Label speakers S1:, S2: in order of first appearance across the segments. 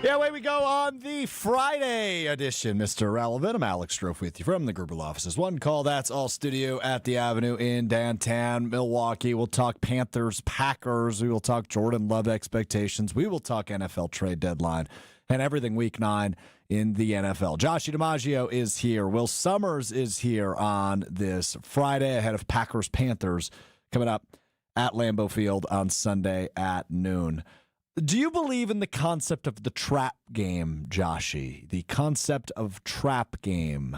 S1: Yeah, away we go on the Friday edition, Mr. Relevant. I'm Alex Strouf with you from the Gerbil offices. One call, that's all studio at the Avenue in downtown Milwaukee. We'll talk Panthers, Packers. We will talk Jordan Love expectations. We will talk NFL trade deadline and everything week 9 in the NFL. JOSHY DiMaggio is here. Will Sommers is here on this Friday ahead of Packers, Panthers coming up at Lambeau Field on Sunday at noon. Do you believe in the concept of the trap game, JOSHY? The concept of trap game?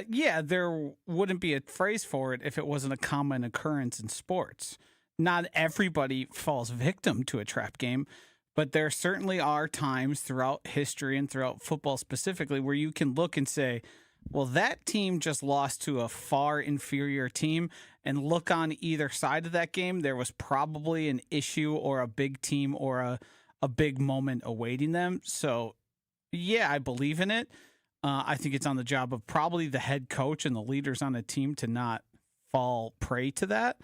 S2: Yeah, there wouldn't be a phrase for it if it wasn't a common occurrence in sports. Not everybody falls victim to a trap game, but there certainly are times throughout history and throughout football specifically where you can look and say, well, that team just lost to a far inferior team, and look on either side of that game, there was probably an issue or a big team or a big moment awaiting them. So, yeah, I believe in it. I think it's on the job of probably the head coach and the leaders on a team to not fall prey to that.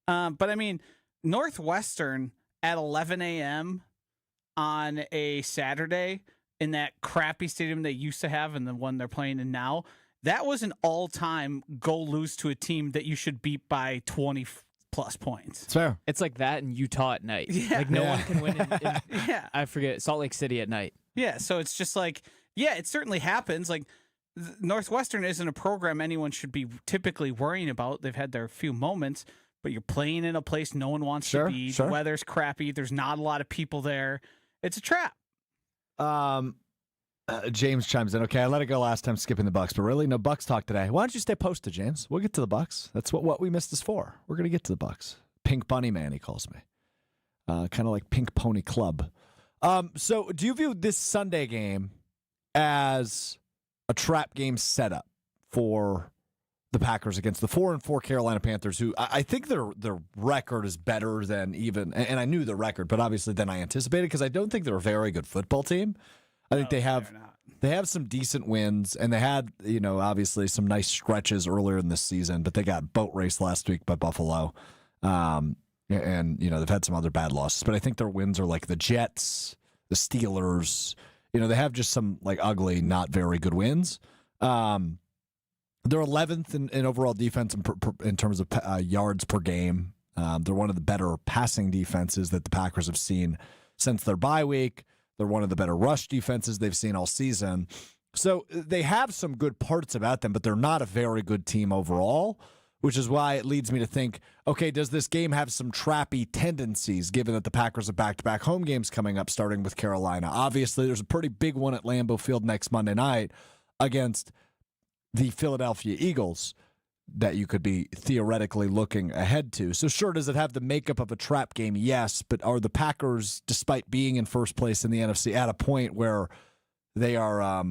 S2: But, I mean, Northwestern at 11 a.m. on a Saturday – in that crappy stadium they used to have and the one they're playing in now, that was an all-time go lose to a team that you should beat by 20-plus points.
S1: It's fair.
S3: It's like that in Utah at night.
S2: Yeah.
S3: Like no one can win
S2: Yeah.
S3: I forget, Salt Lake City at night.
S2: Yeah, so it's just like, yeah, it certainly happens. Like, Northwestern isn't a program anyone should be typically worrying about. They've had their few moments, but you're playing in a place no one wants to be.
S1: Sure.
S2: The weather's crappy. There's not a lot of people there. It's a trap.
S1: James chimes in. Okay, I let it go last time skipping the Bucks, but really no Bucks talk today. Why don't you stay posted, James? We'll get to the Bucks. That's what we missed this for. We're gonna get to the Bucks. Pink Bunny Man, he calls me. Kind of like Pink Pony Club. So do you view this Sunday game as a trap game setup for the Packers against the 4-4 Carolina Panthers, who I think their record is better than even, and I knew the record, but obviously than I anticipated, because I don't think they're a very good football team. I think they have some decent wins, and they had, obviously some nice stretches earlier in this season, but they got boat raced last week by Buffalo. And they've had some other bad losses, but I think their wins are like the Jets, the Steelers. They have just some like ugly, not very good wins. They're 11th in overall defense in terms of yards per game. They're one of the better passing defenses that the Packers have seen since their bye week. They're one of the better rush defenses they've seen all season. So they have some good parts about them, but they're not a very good team overall, which is why it leads me to think, okay, does this game have some trappy tendencies, given that the Packers have back-to-back home games coming up, starting with Carolina? Obviously, there's a pretty big one at Lambeau Field next Monday night against the Philadelphia Eagles that you could be theoretically looking ahead to. So sure, does it have the makeup of a trap game? Yes, but are the Packers, despite being in first place in the NFC, at a point where they are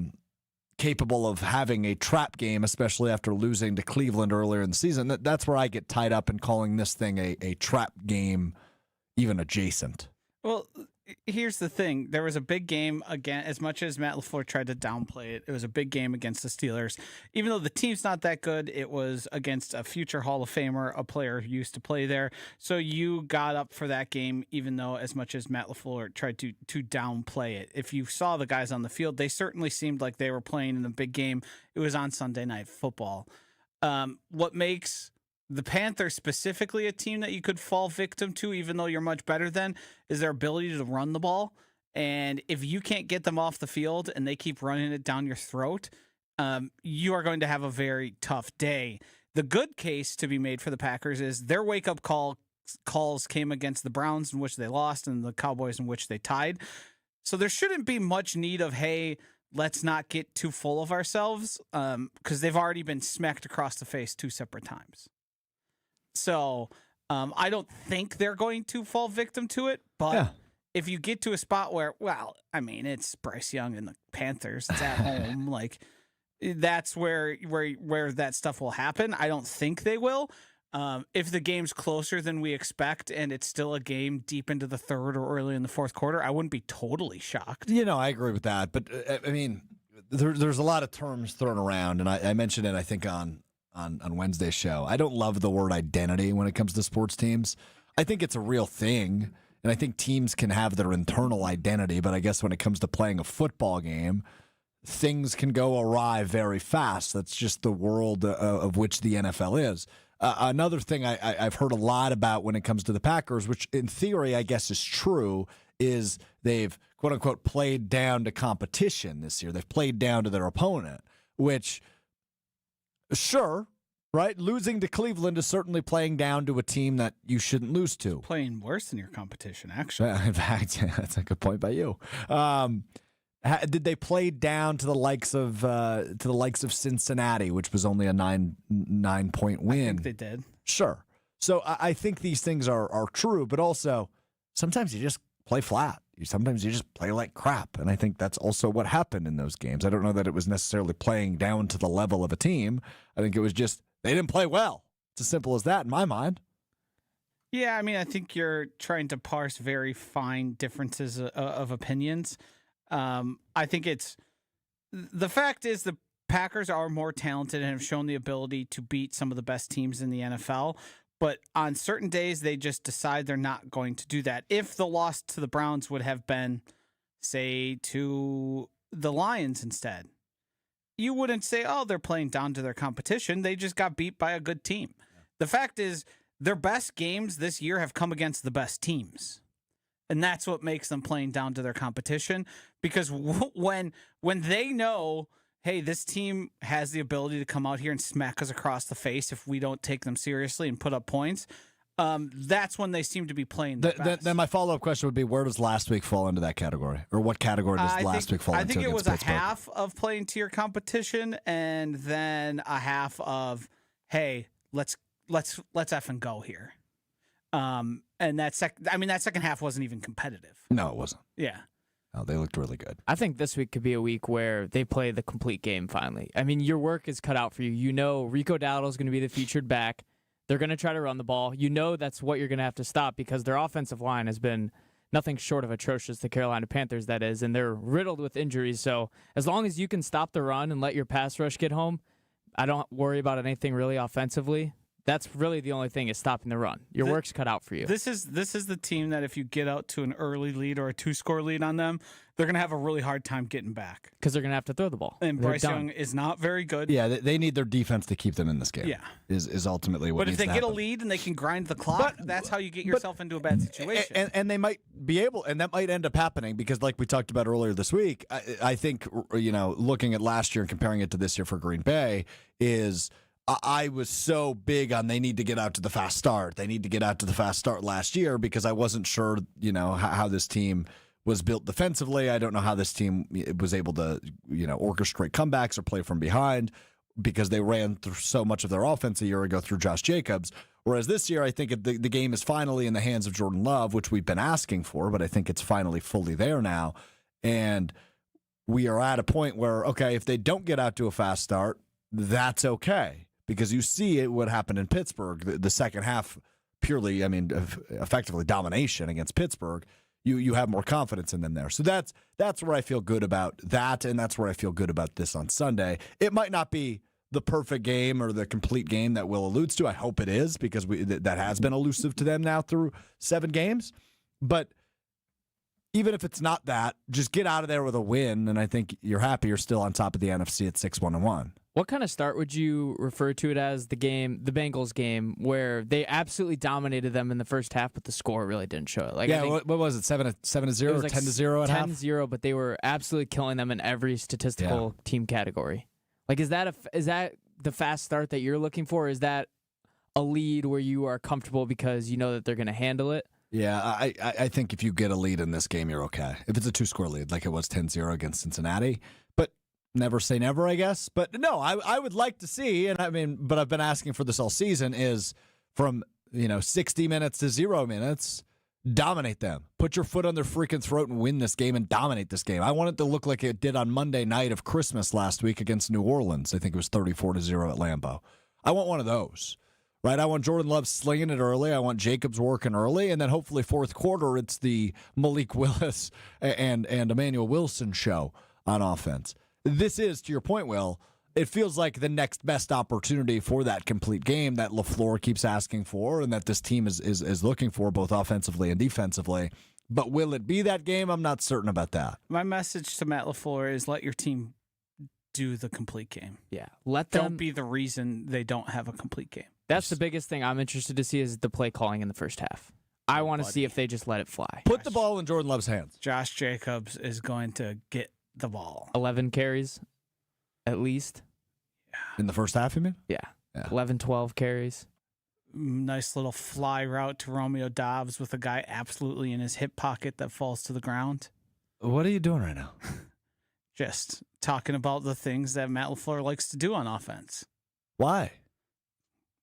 S1: capable of having a trap game, especially after losing to Cleveland earlier in the season? That's where I get tied up in calling this thing a trap game, even adjacent.
S2: Well, here's the thing. There was a big game, again, as much as Matt LaFleur tried to downplay it, it was a big game against the Steelers. Even though the team's not that good, it was against a future Hall of Famer, a player who used to play there. So you got up for that game, even though as much as Matt LaFleur tried to downplay it. If you saw the guys on the field, they certainly seemed like they were playing in a big game. It was on Sunday Night Football. What makes the Panthers specifically a team that you could fall victim to, even though you're much better than, is their ability to run the ball. And if you can't get them off the field and they keep running it down your throat, you are going to have a very tough day. The good case to be made for the Packers is their wake-up calls came against the Browns, in which they lost, and the Cowboys, in which they tied. So there shouldn't be much need of, hey, let's not get too full of ourselves, because they've already been smacked across the face 2 separate times. So I don't think they're going to fall victim to it, but if you get to a spot where, well, I mean, it's Bryce Young and the Panthers, it's at home, like that's where that stuff will happen. I don't think they will. If the game's closer than we expect and it's still a game deep into the third or early in the fourth quarter, I wouldn't be totally shocked.
S1: I agree with that, but I mean, there's a lot of terms thrown around, and I mentioned it, I think, on Wednesday's show. I don't love the word identity when it comes to sports teams. I think it's a real thing, And I think teams can have their internal identity, but I guess when it comes to playing a football game, things can go awry very fast. That's just the world of which the NFL is. Another thing I've heard a lot about when it comes to the Packers, which in theory I guess is true, is they've, quote-unquote, played down to competition this year. They've played down to their opponent, which, sure, right? Losing to Cleveland is certainly playing down to a team that you shouldn't lose to.
S2: Playing worse than your competition, actually.
S1: In fact, that's a good point by you. Did they play down to the likes of Cincinnati, which was only a 9-point win?
S2: I think they did.
S1: Sure. So I think these things are true, but also sometimes you just play flat. Sometimes you just play like crap, and I think that's also what happened in those games. I don't know that it was necessarily playing down to the level of a team. I think it was just they didn't play well. It's as simple as that in my mind.
S2: Yeah, I mean, I think you're trying to parse very fine differences of opinions. I think the fact is the Packers are more talented and have shown the ability to beat some of the best teams in the NFL. But on certain days, they just decide they're not going to do that. If the loss to the Browns would have been, say, to the Lions instead, you wouldn't say, oh, they're playing down to their competition. They just got beat by a good team. The fact is, their best games this year have come against the best teams. And that's what makes them playing down to their competition. Because when they know, hey, this team has the ability to come out here and smack us across the face if we don't take them seriously and put up points, that's when they seem to be playing the best.
S1: Then my follow-up question would be, where does last week fall into that category? Or what category does last week fall into?
S2: I think it was
S1: Pittsburgh?
S2: A half of playing to your competition and then a half of, hey, let's effing go here. And that second half wasn't even competitive.
S1: No, it wasn't.
S2: Yeah.
S1: Oh, they looked really good.
S3: I think this week could be a week where they play the complete game finally. I mean, your work is cut out for you. You know Rico Dowdle's going to be the featured back. They're going to try to run the ball. You know that's what you're going to have to stop because their offensive line has been nothing short of atrocious, the Carolina Panthers, that is, and they're riddled with injuries. So as long as you can stop the run and let your pass rush get home, I don't worry about anything really offensively. That's really the only thing is stopping the run. Your work's cut out for you.
S2: This is the team that if you get out to an early lead or a 2-score lead on them, they're going to have a really hard time getting back.
S3: Because they're going to have to throw the ball.
S2: And Bryce Young is not very good.
S1: Yeah, they need their defense to keep them in this game.
S2: Yeah.
S1: Is ultimately what needs to happen.
S2: But if they get a lead and they can grind the clock, that's how you get yourself into a bad situation.
S1: And they might be able, and that might end up happening because like we talked about earlier this week, I think, looking at last year and comparing it to this year for Green Bay is – I was so big on they need to get out to the fast start. They need to get out to the fast start last year because I wasn't sure, how this team was built defensively. I don't know how this team was able to, orchestrate comebacks or play from behind because they ran through so much of their offense a year ago through Josh Jacobs. Whereas this year, I think the game is finally in the hands of Jordan Love, which we've been asking for, but I think it's finally fully there now. And we are at a point where, okay, if they don't get out to a fast start, that's okay. Because you see what happened in Pittsburgh, the second half, purely, effectively domination against Pittsburgh. You have more confidence in them there. So that's where I feel good about that, and that's where I feel good about this on Sunday. It might not be the perfect game or the complete game that Will alludes to. I hope it is because that has been elusive to them now through 7 games. But even if it's not that, just get out of there with a win, and I think you're happy you're still on top of the NFC at 6-1-1.
S3: What kind of start would you refer to it as the Bengals game, where they absolutely dominated them in the first half, but the score really didn't show it?
S1: What was it, 7-0 or 10-0 at half?
S3: 10-0, but they were absolutely killing them in every statistical team category. Is that the fast start that you're looking for? Is that a lead where you are comfortable because you know that they're going to handle it?
S1: Yeah, I think if you get a lead in this game, you're okay. If it's a 2-score lead, like it was 10-0 against Cincinnati, but never say never, I guess. But no, I would like to see, but I've been asking for this all season, is from 60 minutes to 0 minutes, dominate them. Put your foot on their freaking throat and win this game and dominate this game. I want it to look like it did on Monday night of Christmas last week against New Orleans. I think it was 34-0 at Lambeau. I want one of those. Right, I want Jordan Love slinging it early. I want Jacobs working early, and then hopefully fourth quarter it's the Malik Willis and Emmanuel Wilson show on offense. This is, to your point, Will, it feels like the next best opportunity for that complete game that LaFleur keeps asking for and that this team is looking for both offensively and defensively. But will it be that game? I'm not certain about that.
S2: My message to Matt LaFleur is let your team do the complete game.
S3: Yeah. Let them
S2: Don't be the reason they don't have a complete game.
S3: That's the biggest thing I'm interested to see is the play calling in the first half. I want to
S2: buddy.
S3: see if they just let it fly.
S1: Put the ball in Jordan Love's hands.
S2: Josh Jacobs is going to get the ball.
S3: 11 carries, at least.
S1: In the first half, you mean?
S3: Yeah.
S1: Yeah.
S3: 11, 12 carries.
S2: Nice little fly route to Romeo Doubs with a guy absolutely in his hip pocket that falls to the ground.
S1: What are you doing right now?
S2: Just talking about the things that Matt LaFleur likes to do on offense.
S1: Why?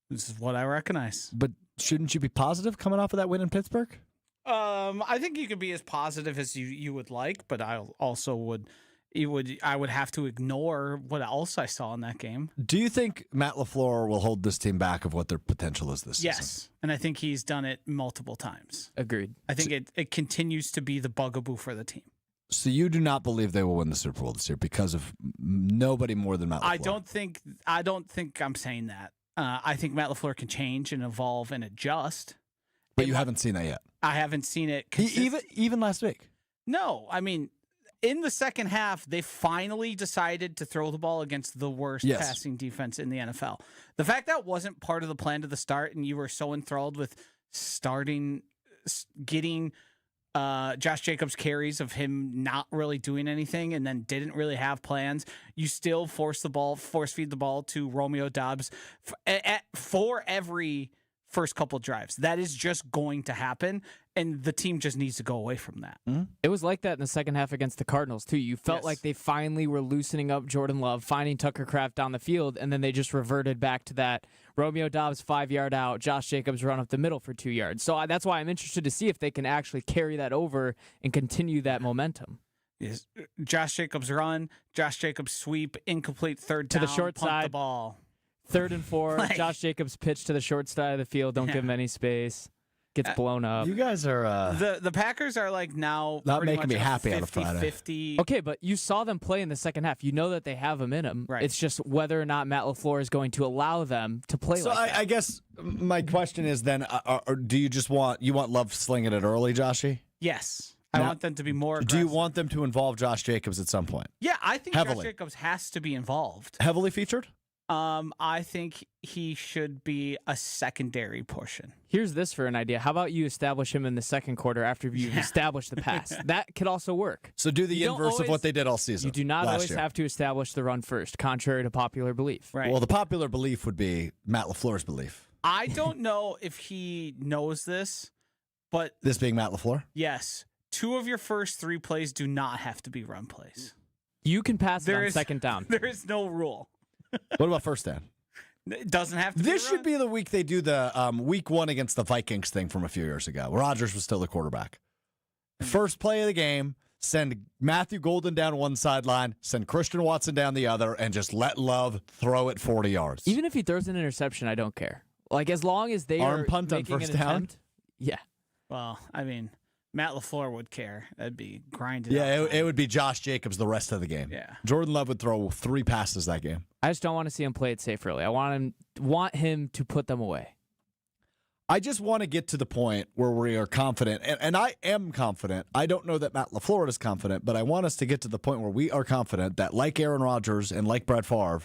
S2: This is what I recognize.
S1: But shouldn't you be positive coming off of that win in Pittsburgh?
S2: I think you could be as positive as you would like, but I also would have to ignore what else I saw in that game.
S1: Do you think Matt LaFleur will hold this team back of what their potential is this season?
S2: Yes, and I think he's done it multiple times.
S3: Agreed.
S2: I think it continues to be the bugaboo for the team.
S1: So you do not believe they will win the Super Bowl this year because of nobody more than Matt LaFleur?
S2: I don't think I'm saying that. I think Matt LaFleur can change and evolve and adjust.
S1: But you haven't seen that yet.
S2: I haven't seen it.
S1: Even last week.
S2: No, I mean, in the second half, they finally decided to throw the ball against the worst passing defense in the NFL. The fact that wasn't part of the plan to the start, and you were so enthralled with getting Josh Jacobs carries of him not really doing anything and then didn't really have plans. You still force feed the ball to Romeo Doubs for every first couple drives. That is just going to happen, and the team just needs to go away from that.
S1: Mm-hmm.
S3: It was like that in the second half against the Cardinals, too. You felt
S2: Yes.
S3: like they finally were loosening up Jordan Love, finding Tucker Kraft down the field, and then they just reverted back to that Romeo Doubs 5-yard out, Josh Jacobs run up the middle for 2 yards. So that's why I'm interested to see if they can actually carry that over and continue that momentum.
S2: Yes. Josh Jacobs run, Josh Jacobs sweep, incomplete third
S3: To
S2: down,
S3: the short
S2: punt
S3: side.
S2: the ball.
S3: 3rd and 4,
S2: Like-
S3: Josh Jacobs pitch to the short side of the field, don't give him any space, gets blown up.
S1: You guys are
S2: The Packers are like now
S1: Not
S2: pretty
S1: making
S2: much
S1: me
S2: a
S1: happy on a Friday.
S2: 50-50.
S3: Okay, but you saw them play in the second half. You know that they have them in them.
S2: Right.
S3: It's just whether or not Matt LaFleur is going to allow them to play
S1: So
S3: like that.
S1: I guess my question is then, do you just want Love slinging it early, Joshy?
S2: Yes. I
S1: Now,
S2: want them to be more
S1: Do you
S2: aggressive.
S1: want them to involve Josh Jacobs at some point?
S2: Yeah, I think
S1: Heavily.
S2: Josh Jacobs has to be involved.
S1: Heavily featured?
S2: I think he should be a secondary portion.
S3: Here's this for an idea. How about you establish him in the second quarter after you've established the pass? That could also work.
S1: So do the
S3: You don't
S1: inverse of
S3: always-
S1: what they did all season.
S3: You do not
S1: last
S3: always
S1: year.
S3: have to establish the run first, contrary to popular belief.
S2: Right.
S1: Well, the popular belief would be Matt LaFleur's belief.
S2: I don't know if he knows this, but
S1: This being Matt LaFleur?
S2: yes, 2 of your first 3 plays do not have to be run plays.
S3: You can pass it
S2: There
S3: on
S2: is-
S3: second down.
S2: There is no rule.
S1: What about first down?
S2: It doesn't have to
S1: This
S2: be
S1: should
S2: run.
S1: be the week they do the week 1 against the Vikings thing from a few years ago. Rodgers was still the quarterback. First play of the game, send Matthew Golden down one sideline, send Christian Watson down the other, and just let Love throw it 40 yards.
S3: Even if he throws an interception, I don't care. Like, as long as they
S1: Arm
S3: are
S1: punt on
S3: making
S1: first
S3: an
S1: down?
S3: attempt, yeah.
S2: Well, I mean, Matt LaFleur would care. That'd be grinded
S1: Yeah,
S2: out.
S1: it would be Josh Jacobs the rest of the game.
S2: Yeah.
S1: Jordan Love would throw 3 passes that game.
S3: I just don't want to see him play it safe early. I want him to put them away.
S1: I just want to get to the point where we are confident, and I am confident. I don't know that Matt LaFleur is confident, but I want us to get to the point where we are confident that, like Aaron Rodgers and like Brett Favre,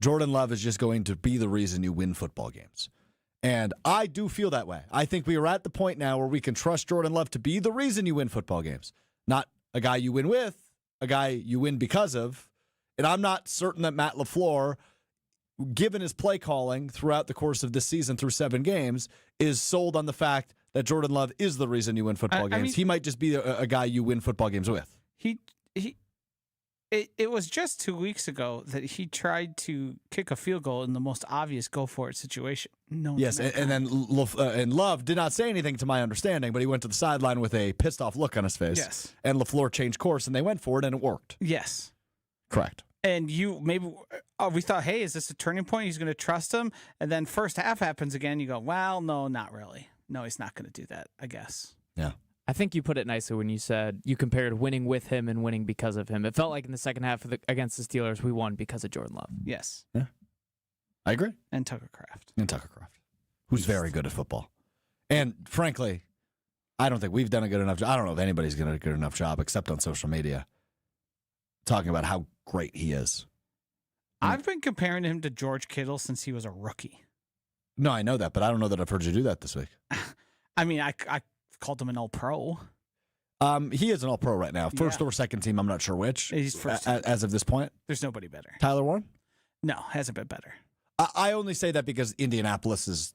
S1: Jordan Love is just going to be the reason you win football games. And I do feel that way. I think we are at the point now where we can trust Jordan Love to be the reason you win football games, not a guy you win with, a guy you win because of. And I'm not certain that Matt LaFleur, given his play calling throughout the course of this season through 7 games, is sold on the fact that Jordan Love is the reason you win football games.
S2: mean-
S1: He might just be a guy you win football games with.
S2: It was just 2 weeks ago that he tried to kick a field goal in the most obvious go-for-it situation. No,
S1: Yes, and then Love did not say anything to my understanding, but he went to the sideline with a pissed-off look on his face.
S2: Yes.
S1: And LaFleur changed course, and they went for it, and it worked.
S2: Yes.
S1: Correct.
S2: And we thought, hey, is this a turning point? He's going to trust him. And then first half happens again. You go, well, no, not really. No, he's not going to do that, I guess.
S1: Yeah.
S3: I think you put it nicely when you said you compared winning with him and winning because of him. It felt like in the second half against the Steelers, we won because of Jordan Love.
S2: Yes.
S1: Yeah. I agree.
S2: And Tucker Kraft.
S1: Who's very good at football. And frankly, I don't think we've done a good enough job. I don't know if anybody's done a good enough job, except on social media, talking about how great he is.
S2: I've been comparing him to George Kittle since he was a rookie.
S1: No, I know that, but I don't know that I've heard you do that this week.
S2: I mean, I called him an all-pro.
S1: He is an all-pro right now. First or second team, I'm not sure which.
S2: He's first
S1: as of this point.
S2: There's nobody better.
S1: Tyler Warren?
S2: No, hasn't been better.
S1: I only say that because Indianapolis is...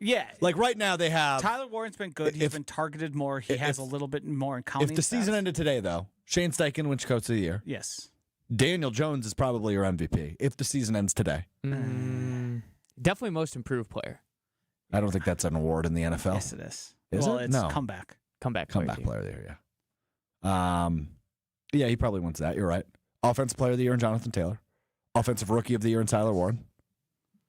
S2: Yeah.
S1: Like right now they have...
S2: Tyler Warren's been good. He's been targeted more. He has a little bit more in counting.
S1: If the season ended today, though, Shane Steichen wins Coach of the Year.
S2: Yes.
S1: Daniel Jones is probably your MVP if the season ends today.
S3: Definitely most improved player.
S1: I don't think that's an award in the NFL.
S2: Yes, it is.
S1: Is
S2: well,
S1: it?
S2: it's
S1: No.
S2: comeback.
S3: Comeback
S1: Player of the Year, yeah. Yeah, he probably wins that. You're right. Offensive Player of the Year in Jonathan Taylor. Offensive Rookie of the Year in Tyler Warren.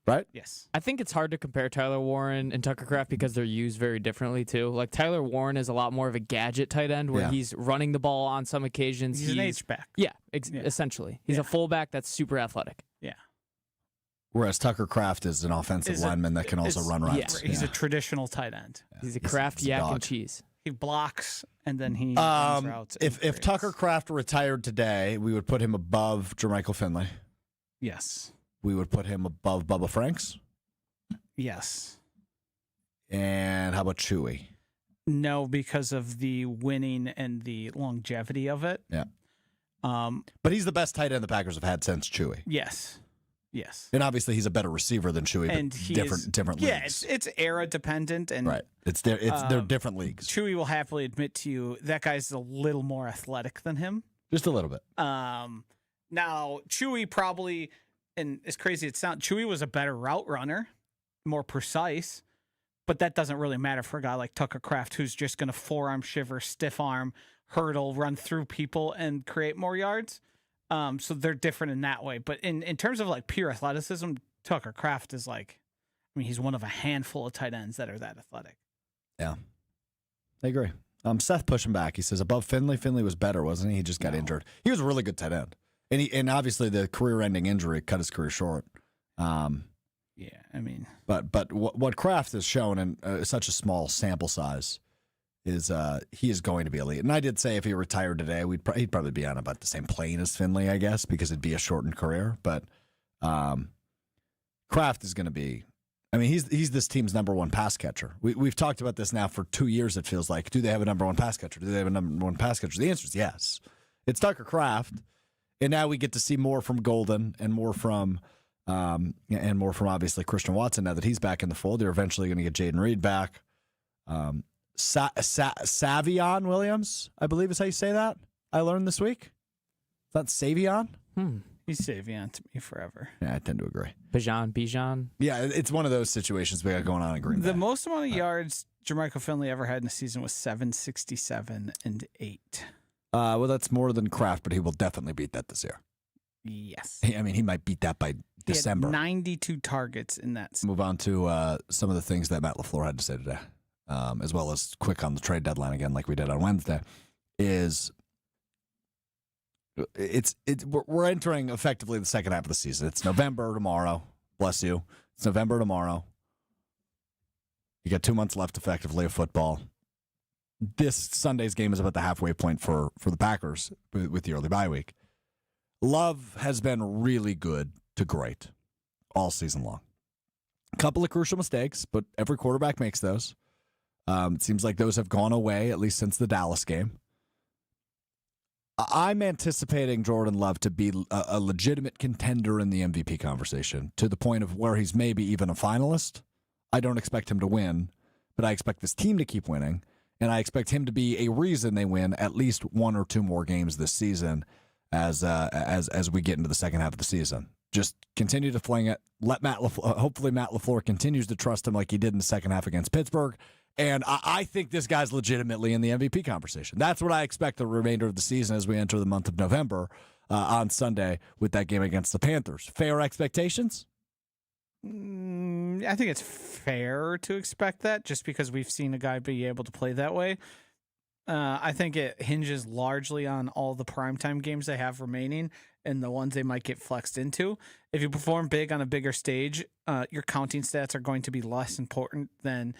S1: Right?
S2: Yes.
S3: I think it's hard to compare Tyler Warren and Tucker Kraft because they're used very differently, too. Like, Tyler Warren is a lot more of a gadget tight end where he's running the ball on some occasions.
S2: He's an H-back.
S3: Yeah, essentially. He's a fullback that's super athletic.
S2: Yeah.
S1: Whereas Tucker Kraft is an offensive lineman that can also run routes.
S2: Yeah. He's a traditional tight end.
S1: Yeah.
S3: He's a Kraft yak
S1: dog.
S3: and cheese.
S2: He blocks and then he runs routes.
S1: If Tucker Kraft retired today, we would put him above Jermichael Finley.
S2: Yes.
S1: We would put him above Bubba Franks.
S2: Yes.
S1: And how about Chewy?
S2: No, because of the winning and the longevity of it.
S1: Yeah. But he's the best tight end the Packers have had since Chewy.
S2: Yes. Yes.
S1: And obviously he's a better receiver than Chewy,
S2: And
S1: but
S2: he
S1: different
S2: Yeah,
S1: leagues.
S2: it's era dependent and
S1: Right. They're different leagues.
S2: Chewy will happily admit to you that guy's a little more athletic than him.
S1: Just a little bit.
S2: Now Chewy probably, and as crazy as it sounds, Chewy was a better route runner, more precise, but that doesn't really matter for a guy like Tucker Kraft, who's just going to forearm shiver, stiff arm, hurdle, run through people, and create more yards. So they're different in that way. But in terms of like pure athleticism, Tucker Kraft is like, I mean, he's one of a handful of tight ends that are that athletic.
S1: Yeah. I agree. Seth pushing back. He says above Finley. Finley was better, wasn't he? He just got injured. He was a really good tight end. And obviously the career-ending injury cut his career short.
S2: Yeah, I mean,
S1: but what Kraft has shown in such a small sample size is he is going to be elite. And I did say if he retired today, he'd probably be on about the same plane as Finley, I guess, because it'd be a shortened career. But Kraft is going to be. I mean, he's this team's number one pass catcher. We've talked about this now for 2 years. It feels like. Do they have a number one pass catcher? The answer is yes. It's Tucker Kraft. And now we get to see more from Golden and more from obviously Christian Watson now that he's back in the fold. They're eventually going to get Jaden Reed back. Savion Williams, I believe is how you say that. I learned this week. Is that Savion?
S2: he's Savion to me forever.
S1: Yeah, I tend to agree.
S3: Bijan.
S1: Yeah, it's one of those situations we got going on in Green Bay.
S2: The most amount of yards Jermichael Finley ever had in a season was 767 and 8.
S1: Well, that's more than Kraft, but he will definitely beat that this year.
S2: Yes.
S1: I mean, he might beat that by December.
S2: He had 92 targets in that season.
S1: Move on to some of the things that Matt LaFleur had to say today, as well as quick on the trade deadline again, like we did on Wednesday. We're entering effectively the second half of the season. It's November tomorrow. Bless you. It's November tomorrow. You got 2 months left effectively of football. This Sunday's game is about the halfway point for the Packers with the early bye week. Love has been really good to great all season long. A couple of crucial mistakes, but every quarterback makes those. It seems like those have gone away, at least since the Dallas game. I'm anticipating Jordan Love to be a legitimate contender in the MVP conversation, to the point of where he's maybe even a finalist. I don't expect him to win, but I expect this team to keep winning, and I expect him to be a reason they win at least 1 or 2 more games this season as we get into the second half of the season. Just continue to fling it. Hopefully Matt LaFleur continues to trust him like he did in the second half against Pittsburgh. And I think this guy's legitimately in the MVP conversation. That's what I expect the remainder of the season as we enter the month of November on Sunday with that game against the Panthers. Fair expectations?
S2: I think it's fair to expect that just because we've seen a guy be able to play that way. I think it hinges largely on all the primetime games they have remaining and the ones they might get flexed into. If you perform big on a bigger stage, your counting stats are going to be less important than,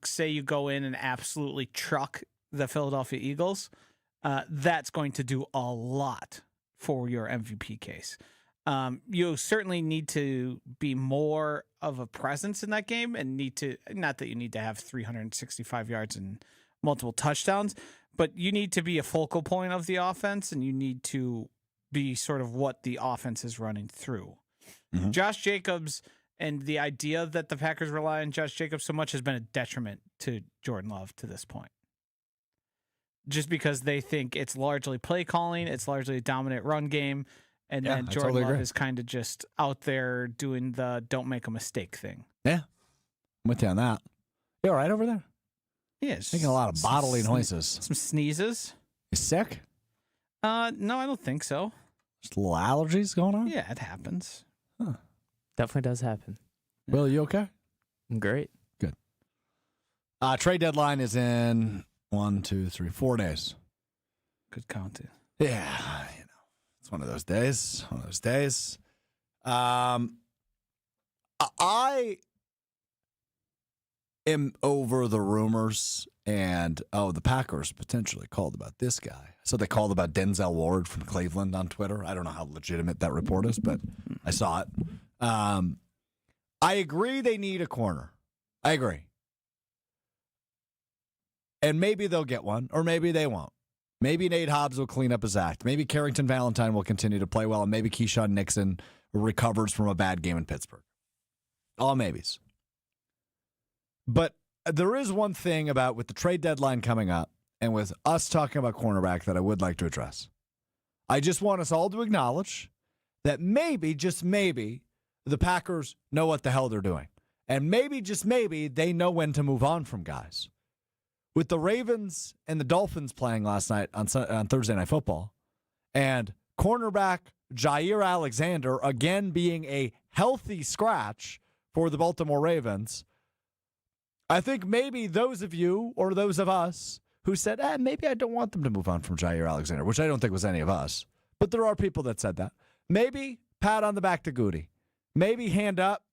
S2: say, you go in and absolutely truck the Philadelphia Eagles. That's going to do a lot for your MVP case. You certainly need to be more of a presence in that game and not that you need to have 365 yards and multiple touchdowns, but you need to be a focal point of the offense and you need to be sort of what the offense is running through. Mm-hmm. Josh Jacobs and the idea that the Packers rely on Josh Jacobs so much has been a detriment to Jordan Love to this point. Just because they think it's largely play calling, it's largely a dominant run game, and then Jordan Love is kind of just out there doing the don't make a mistake thing.
S1: Yeah. I'm with you on that. You all right over there?
S2: Yeah.
S1: Making a lot of bodily noises.
S2: Some sneezes.
S1: You sick?
S2: No, I don't think so.
S1: Just little allergies going on?
S2: Yeah, it happens.
S1: Huh.
S3: Definitely does happen.
S1: Will, you okay?
S3: I'm great.
S1: Good. Trade deadline is in 4 days.
S2: Good counting.
S1: Yeah, it's one of those days. I am over the rumors and, the Packers potentially called about this guy. So they called about Denzel Ward from Cleveland on Twitter. I don't know how legitimate that report is, but I saw it. I agree they need a corner. I agree. And maybe they'll get one, or maybe they won't. Maybe Nate Hobbs will clean up his act. Maybe Carrington Valentine will continue to play well, and maybe Keyshawn Nixon recovers from a bad game in Pittsburgh. All maybes. But there is one thing about with the trade deadline coming up and with us talking about cornerback that I would like to address. I just want us all to acknowledge that maybe, just maybe, the Packers know what the hell they're doing. And maybe, just maybe, they know when to move on from guys. With the Ravens and the Dolphins playing last night on Thursday Night Football, and cornerback Jair Alexander again being a healthy scratch for the Baltimore Ravens, I think maybe those of you or those of us who said, maybe I don't want them to move on from Jair Alexander, which I don't think was any of us, but there are people that said that. Maybe pat on the back to Goody. Maybe hand up.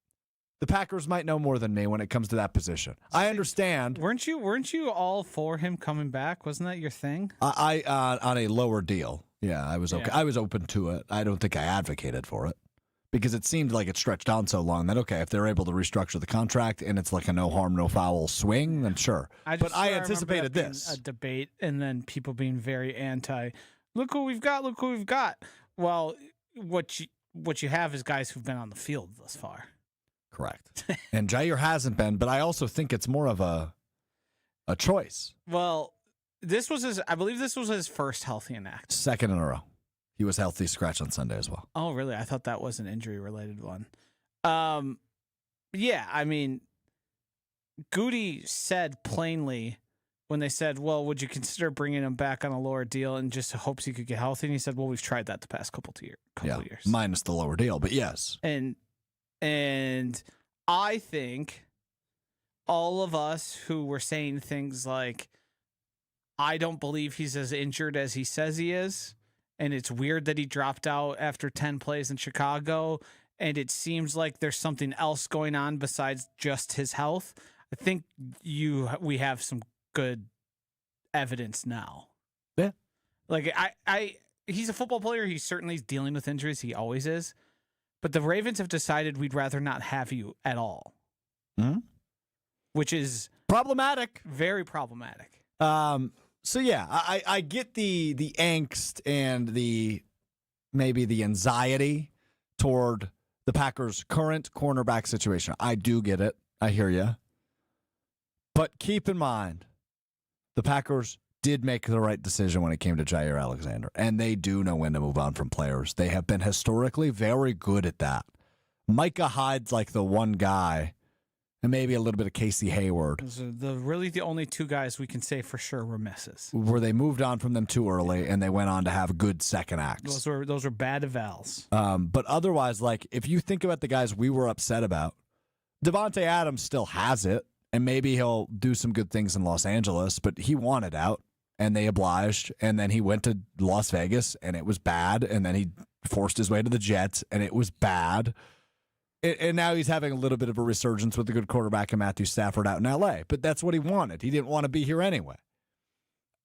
S1: The Packers might know more than me when it comes to that position. I understand.
S2: Weren't you all for him coming back? Wasn't that your thing?
S1: I on a lower deal. Yeah, I was okay. Yeah. I was open to it. I don't think I advocated for it because it seemed like it stretched on so long that, okay, if they're able to restructure the contract and it's like a no harm, no foul swing, then sure. But I anticipated this.
S2: A debate and then people being very anti, look who we've got. Well, what you have is guys who've been on the field thus far.
S1: Correct. And Jair hasn't been, but I also think it's more of a choice.
S2: Well, I believe this was his first healthy enact.
S1: Second in a row. He was healthy scratch on Sunday as well.
S2: Oh, really? I thought that was an injury-related one. Yeah, I mean, Goody said plainly when they said, well, would you consider bringing him back on a lower deal and just hopes he could get healthy? And he said, well, we've tried that the past couple years.
S1: Minus the lower deal, but yes.
S2: And I think all of us who were saying things like, I don't believe he's as injured as he says he is, and it's weird that he dropped out after 10 plays in Chicago, and it seems like there's something else going on besides just his health. I think we have some good evidence now.
S1: Yeah.
S2: Like, he's a football player. He certainly is dealing with injuries. He always is. But the Ravens have decided we'd rather not have you at all, which is
S1: problematic.
S2: Very problematic.
S1: So yeah, I get the angst and maybe the anxiety toward the Packers' current cornerback situation. I do get it. I hear you. But keep in mind, the Packers did make the right decision when it came to Jair Alexander, and they do know when to move on from players. They have been historically very good at that. Micah Hyde's like the one guy, and maybe a little bit of Casey Hayward.
S2: Those are really the only two guys we can say for sure were misses.
S1: Where they moved on from them too early, and they went on to have good second acts.
S2: Those were bad evals.
S1: But otherwise, like if you think about the guys we were upset about, Devontae Adams still has it. And maybe he'll do some good things in Los Angeles, but he wanted out, and they obliged. And then he went to Las Vegas, and it was bad. And then he forced his way to the Jets, and it was bad. And now he's having a little bit of a resurgence with a good quarterback in Matthew Stafford out in L.A. But that's what he wanted. He didn't want to be here anyway.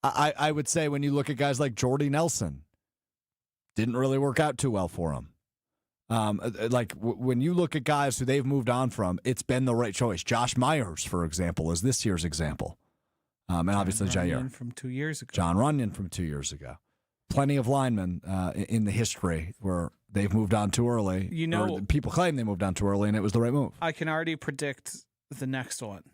S1: I would say when you look at guys like Jordy Nelson, didn't really work out too well for him. When you look at guys who they've moved on from, it's been the right choice. Josh Myers, for example, is this year's example. And obviously Jair.
S2: From 2 years ago.
S1: John Runyon from 2 years ago. Plenty of linemen in the history where they've moved on too early. Or people claim they moved on too early, and it was the right move.
S2: I can already predict the next one.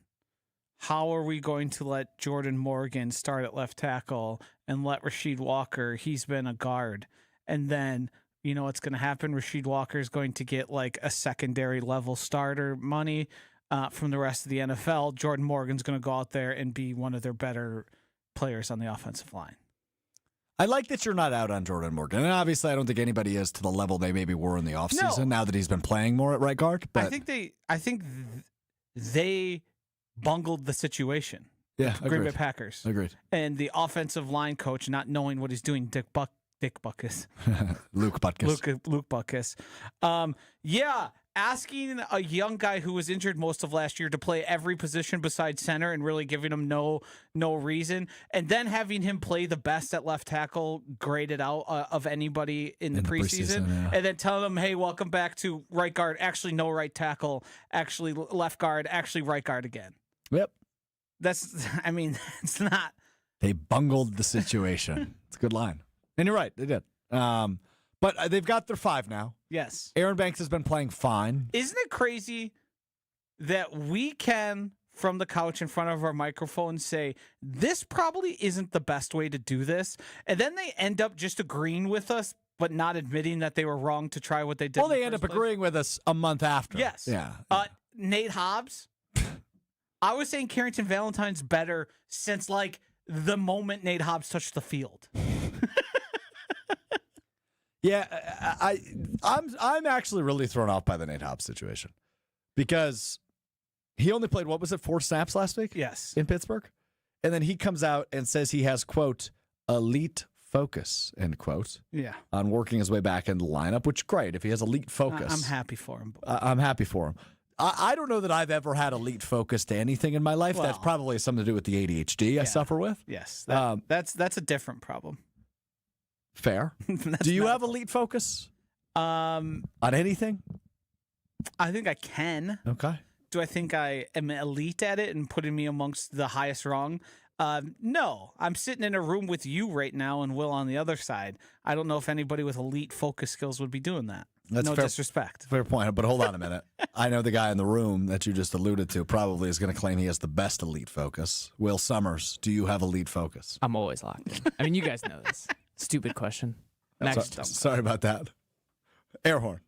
S2: How are we going to let Jordan Morgan start at left tackle and let Rasheed Walker, he's been a guard, and then you know what's going to happen? Rasheed Walker is going to get like a secondary level starter money from the rest of the NFL. Jordan Morgan's going to go out there and be one of their better players on the offensive line.
S1: I like that you're not out on Jordan Morgan. And obviously, I don't think anybody is to the level they maybe were in the offseason now that he's been playing more at right guard. But
S2: I think they bungled the situation.
S1: Yeah,
S2: Green Bay Packers.
S1: Agreed.
S2: And the offensive line coach not knowing what he's doing, Dick Butkus.
S1: Luke Butkus.
S2: Luke Butkus. Asking a young guy who was injured most of last year to play every position besides center and really giving him no reason, and then having him play the best at left tackle, graded out of anybody in the preseason, and then telling him, hey, welcome back to right guard, actually no right tackle, actually left guard, actually right guard again.
S1: Yep.
S2: It's not.
S1: They bungled the situation. It's a good line. And you're right, they did. But they've got their 5 now.
S2: Yes.
S1: Aaron Banks has been playing fine.
S2: Isn't it crazy that we can, from the couch in front of our microphone, say, this probably isn't the best way to do this? And then they end up just agreeing with us, but not admitting that they were wrong to try what they did.
S1: Well, they end up agreeing with us a month after.
S2: Yes.
S1: Yeah.
S2: Nate Hobbs. I was saying Carrington Valentine's better since, like, the moment Nate Hobbs touched the field.
S1: Yeah, I'm actually really thrown off by the Nate Hobbs situation because he only played, 4 snaps last week?
S2: Yes.
S1: In Pittsburgh? And then he comes out and says he has, quote, elite focus, end quote.
S2: Yeah.
S1: On working his way back in the lineup, which, great. If he has elite focus.
S2: I'm happy for him.
S1: I'm happy for him. I don't know that I've ever had elite focus to anything in my life. That's probably something to do with the ADHD I suffer with.
S2: Yes. That's a different problem.
S1: Fair. Do you have elite focus? On anything?
S2: I think I can.
S1: Okay.
S2: Do I think I am elite at it and putting me amongst the highest rung? No. I'm sitting in a room with you right now and Will on the other side. I don't know if anybody with elite focus skills would be doing that.
S1: That's
S2: no
S1: fair,
S2: disrespect.
S1: Fair point, but hold on a minute. I know the guy in the room that you just alluded to probably is going to claim he has the best elite focus. Will Sommers, do you have elite focus?
S3: I'm always locked in. I mean, you guys know this. Stupid question. Next.
S1: Sorry about that. Air horn.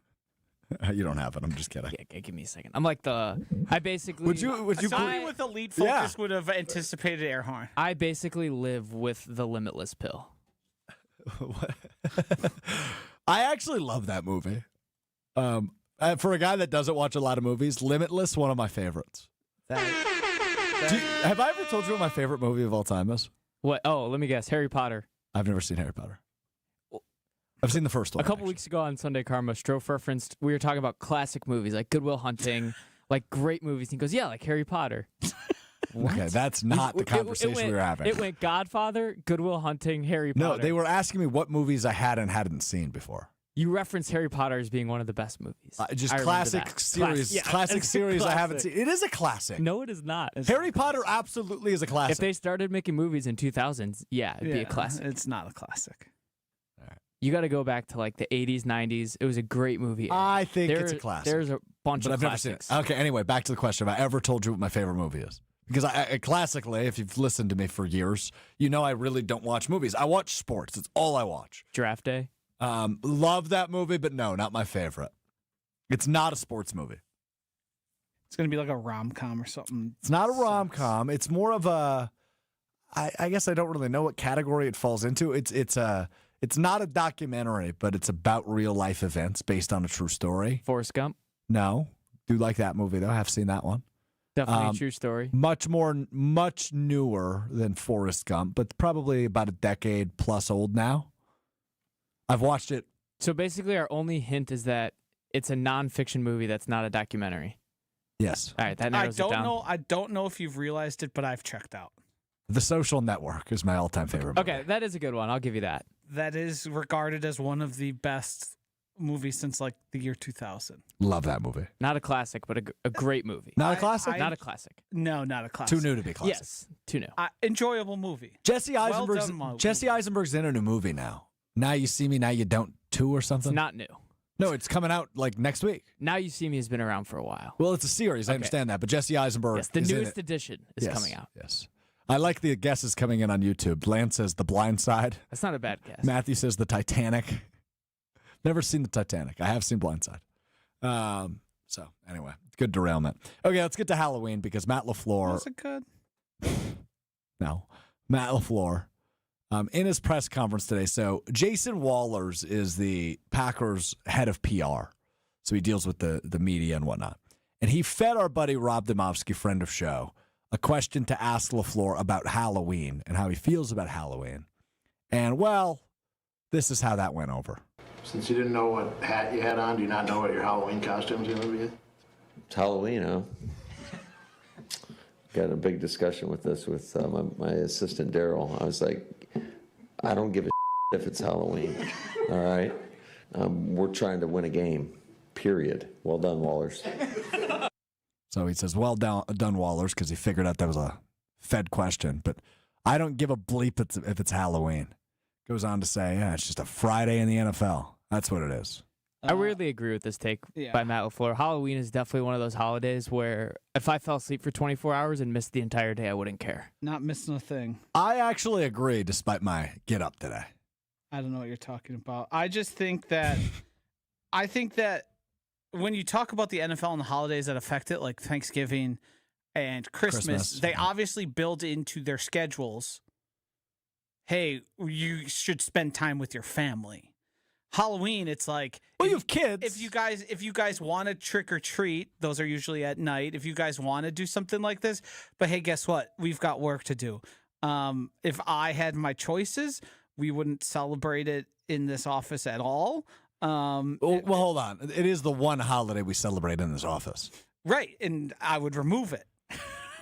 S1: You don't have it. I'm just kidding.
S3: Yeah, give me a second. I'm like I basically.
S1: Would you?
S2: Somebody with elite focus would have anticipated air horn.
S3: I basically live with the Limitless pill.
S1: I actually love that movie. For a guy that doesn't watch a lot of movies, Limitless, one of my favorites. Have I ever told you what my favorite movie of all time is?
S3: What? Oh, let me guess. Harry Potter.
S1: I've never seen Harry Potter. I've seen the first one.
S3: A couple weeks ago on Sunday Karma, Strouf referenced, we were talking about classic movies like Good Will Hunting, like great movies. He goes, yeah, like Harry Potter.
S1: Okay, that's not the conversation we were having.
S3: It went Godfather, Good Will Hunting, Harry Potter.
S1: No, they were asking me what movies I had and hadn't seen before.
S3: You referenced Harry Potter as being one of the best movies.
S1: Just classic series. Classic series I haven't seen. It is a classic.
S3: No, it is not.
S1: Harry Potter absolutely is a classic.
S3: If they started making movies in 2000s, it'd be a classic.
S2: It's not a classic.
S3: You got to go back to like the 80s, 90s. It was a great movie.
S1: I think it's a classic.
S3: There's a bunch of classics.
S1: Never seen it. Okay, anyway, back to the question. Have I ever told you what my favorite movie is? Because I classically, if you've listened to me for years, you know I really don't watch movies. I watch sports. It's all I watch.
S3: Draft Day?
S1: Love that movie, but no, not my favorite. It's not a sports movie.
S2: It's going to be like a rom-com or something.
S1: It's not a rom-com. It's more of a, I guess I don't really know what category it falls into. It's not a documentary, but it's about real-life events based on a true story.
S3: Forrest Gump?
S1: No. Do like that movie, though. I have seen that one.
S3: Definitely a true story.
S1: Much newer than Forrest Gump, but probably about a decade plus old now. I've watched it.
S3: So basically, our only hint is that it's a nonfiction movie that's not a documentary.
S1: Yes.
S3: All right, that narrows it down.
S2: I don't know if you've realized it, but I've checked out.
S1: The Social Network is my all-time favorite movie.
S3: Okay, that is a good one. I'll give you that.
S2: That is regarded as one of the best movies since like the year 2000.
S1: Love that movie.
S3: Not a classic, but a great movie.
S1: Not a classic?
S3: Not a classic.
S2: No, not a classic.
S1: Too new to be classic.
S3: Yes, too new.
S2: Enjoyable movie.
S1: Jesse Eisenberg's,
S2: done movie.
S1: Jesse Eisenberg's in a new movie now. Now You See Me, Now You Don't 2 or something?
S3: It's not new.
S1: No, it's coming out like next week.
S3: Now You See Me has been around for a while.
S1: Well, it's a series. I
S3: Okay.
S1: understand that. But Jesse Eisenberg
S3: Yes, the
S1: is in
S3: newest
S1: it.
S3: edition is coming out.
S1: Yes. I like the guesses coming in on YouTube. Lance says The Blind Side.
S3: That's not a bad guess.
S1: Matthew says The Titanic. Never seen The Titanic. I have seen Blind Side. So, anyway, good derailment. Okay, let's get to Halloween because Matt LaFleur.
S2: Was it good?
S1: No. Matt LaFleur. In his press conference today, so Jason Wallers is the Packers head of PR. So he deals with the media and whatnot. And he fed our buddy Rob Demovsky, friend of show, a question to ask LaFleur about Halloween and how he feels about Halloween. And, well, this is how that went over.
S4: Since you didn't know what hat you had on, do you not know what your Halloween costume's going to be?
S5: It's Halloween, huh? Got a big discussion with this with my assistant Daryl. I was like, I don't give a if it's Halloween. All right, we're trying to win a game. Period. Well done, Wallers.
S1: So he says, well done, Wallers, because he figured out that was a Fed question. But I don't give a bleep if it's Halloween. Goes on to say, yeah, it's just a Friday in the NFL. That's what it is.
S3: I weirdly agree with this take by Matt LaFleur. Halloween is definitely one of those holidays where if I fell asleep for 24 hours and missed the entire day, I wouldn't care.
S2: Not missing a thing.
S1: I actually agree, despite my get up today.
S2: I don't know what you're talking about. I just think that I think that when you talk about the NFL and the holidays that affect it, like Thanksgiving and Christmas. They obviously build into their schedules, hey, you should spend time with your family. Halloween, it's like,
S1: well, you have kids.
S2: If you guys want to trick or treat, those are usually at night. If you guys want to do something like this, but hey, guess what? We've got work to do. If I had my choices, we wouldn't celebrate it in this office at all.
S1: Well, hold on. It is the one holiday we celebrate in this office.
S2: Right, and I would remove it.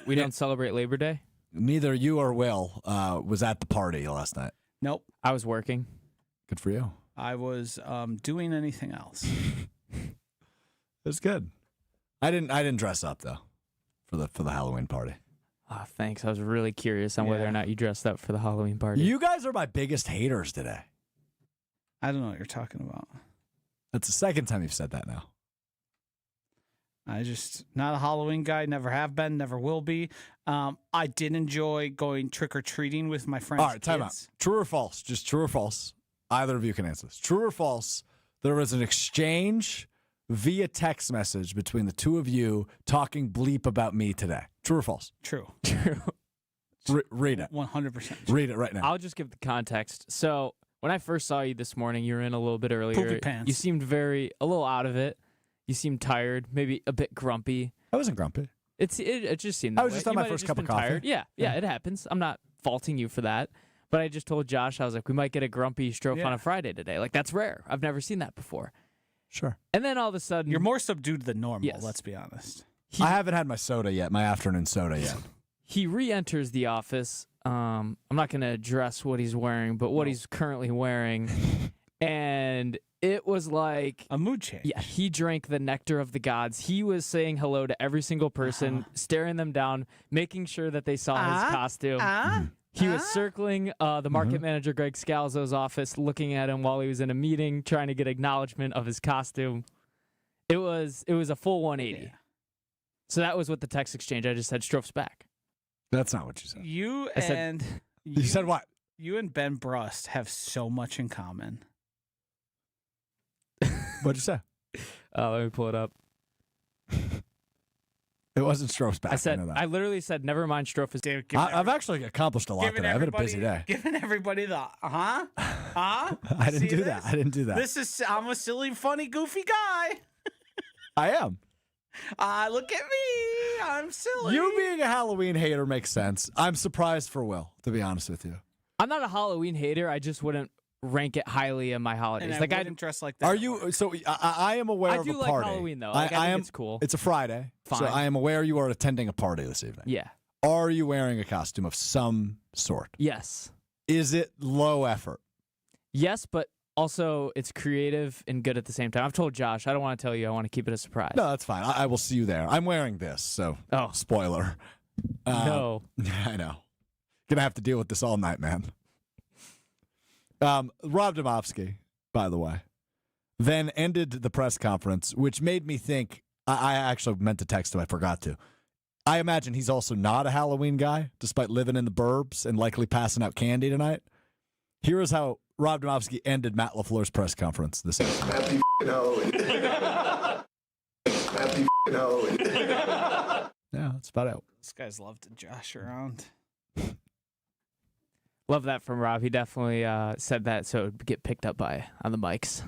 S3: We don't celebrate Labor Day?
S1: Neither you or Will was at the party last night.
S2: Nope.
S3: I was working.
S1: Good for you.
S2: I was doing anything else.
S1: It was good. I didn't dress up though for the Halloween party.
S3: Oh, thanks. I was really curious on whether or not you dressed up for the Halloween party.
S1: You guys are my biggest haters today.
S2: I don't know what you're talking about.
S1: That's the second time you've said that now.
S2: I just not a Halloween guy. Never have been. Never will be. I did enjoy going trick or treating with my friends.
S1: All right, time out. True or false? Just true or false. Either of you can answer this. True or false? There was an exchange via text message between the two of you talking bleep about me today. True or false?
S2: True.
S1: Read it.
S2: 100%.
S1: Read it right now.
S3: I'll just give the context. So when I first saw you this morning, you were in a little bit earlier.
S2: Poopy pants.
S3: You seemed a little out of it. You seemed tired, maybe a bit grumpy.
S1: I wasn't grumpy.
S3: It just seemed that
S1: I was
S3: way.
S1: just on
S3: You
S1: my
S3: might have
S1: first
S3: just
S1: cup of
S3: been
S1: coffee.
S3: tired. Yeah, it happens. I'm not faulting you for that. But I just told Josh, I was like, we might get a grumpy Strouf on a Friday today. Like, that's rare. I've never seen that before.
S1: Sure.
S3: And then all of a sudden...
S2: You're more subdued than normal,
S3: Yes.
S2: let's be honest.
S1: I haven't had my soda yet, my afternoon soda yet.
S3: He re-enters the office. I'm not going to address what he's wearing, but what he's currently wearing. And it was like...
S2: a mood change.
S3: Yeah, he drank the nectar of the gods. He was saying hello to every single person, staring them down, making sure that they saw his costume. He was circling the market manager, Greg Scalzo's office, looking at him while he was in a meeting, trying to get acknowledgement of his costume. It was a full 180. Yeah. So that was what the text exchange. I just said, Strouf's back.
S1: That's not what you said.
S2: You
S1: said what?
S2: You and Ben Brust have so much in common.
S1: What'd you say?
S3: Let me pull it up.
S1: It wasn't Strouf's back.
S3: I literally said, never mind, Strouf is...
S2: Dude,
S1: I've actually accomplished a lot today. I've had a busy day.
S2: Giving everybody the, Huh?
S1: I didn't do that. I didn't do that.
S2: I'm a silly, funny, goofy guy.
S1: I am.
S2: Look at me. I'm silly.
S1: You being a Halloween hater makes sense. I'm surprised for Will, to be honest with you.
S3: I'm not a Halloween hater. I just wouldn't rank it highly in my holidays.
S2: And
S3: Like
S2: I wouldn't dress like that.
S1: Are you? So I am aware
S3: I
S1: of
S3: do
S1: a
S3: like
S1: party.
S3: Halloween though. Like, I think it's cool.
S1: It's a Friday, so
S3: Fine.
S1: I am aware you are attending a party this evening.
S3: Yeah.
S1: Are you wearing a costume of some sort?
S3: Yes.
S1: Is it low effort?
S3: Yes, but also it's creative and good at the same time. I've told Josh. I don't want to tell you. I want to keep it a surprise.
S1: No, that's fine. I will see you there. I'm wearing this, so spoiler.
S3: No.
S1: I know. Gonna have to deal with this all night, man. Rob Domofsky, by the way, then ended the press conference, which made me think, I actually meant to text him, I forgot to. I imagine he's also not a Halloween guy, despite living in the burbs and likely passing out candy tonight. Here is how Rob Domofsky ended Matt LaFleur's press conference this evening.
S6: Happy Halloween. Happy Halloween.
S1: Yeah, that's about it.
S2: This guy's love to josh around.
S3: Love that from Rob. He definitely said that so it would get picked up on the mics.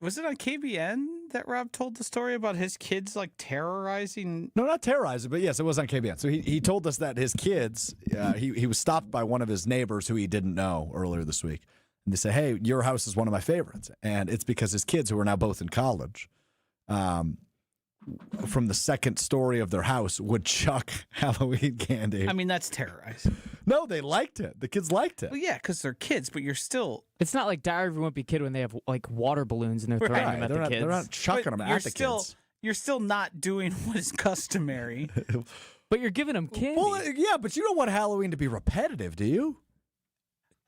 S2: Was it on KBN that Rob told the story about his kids like terrorizing?
S1: No, not terrorizing, but yes, it was on KBN. So he told us that his kids, he was stopped by one of his neighbors who he didn't know earlier this week. And they say, hey, your house is one of my favorites. And it's because his kids, who are now both in college, from the second story of their house, would chuck Halloween candy.
S2: I mean, that's terrorizing.
S1: No, they liked it. The kids liked it.
S2: Well, yeah, because they're kids, but you're still.
S3: It's not like Diary of a Wimpy Kid when they have like water balloons and they're throwing them at the kids.
S1: They're not chucking them at the kids.
S2: You're still not doing what is customary.
S3: But you're giving them candy.
S1: Well, yeah, but you don't want Halloween to be repetitive, do you?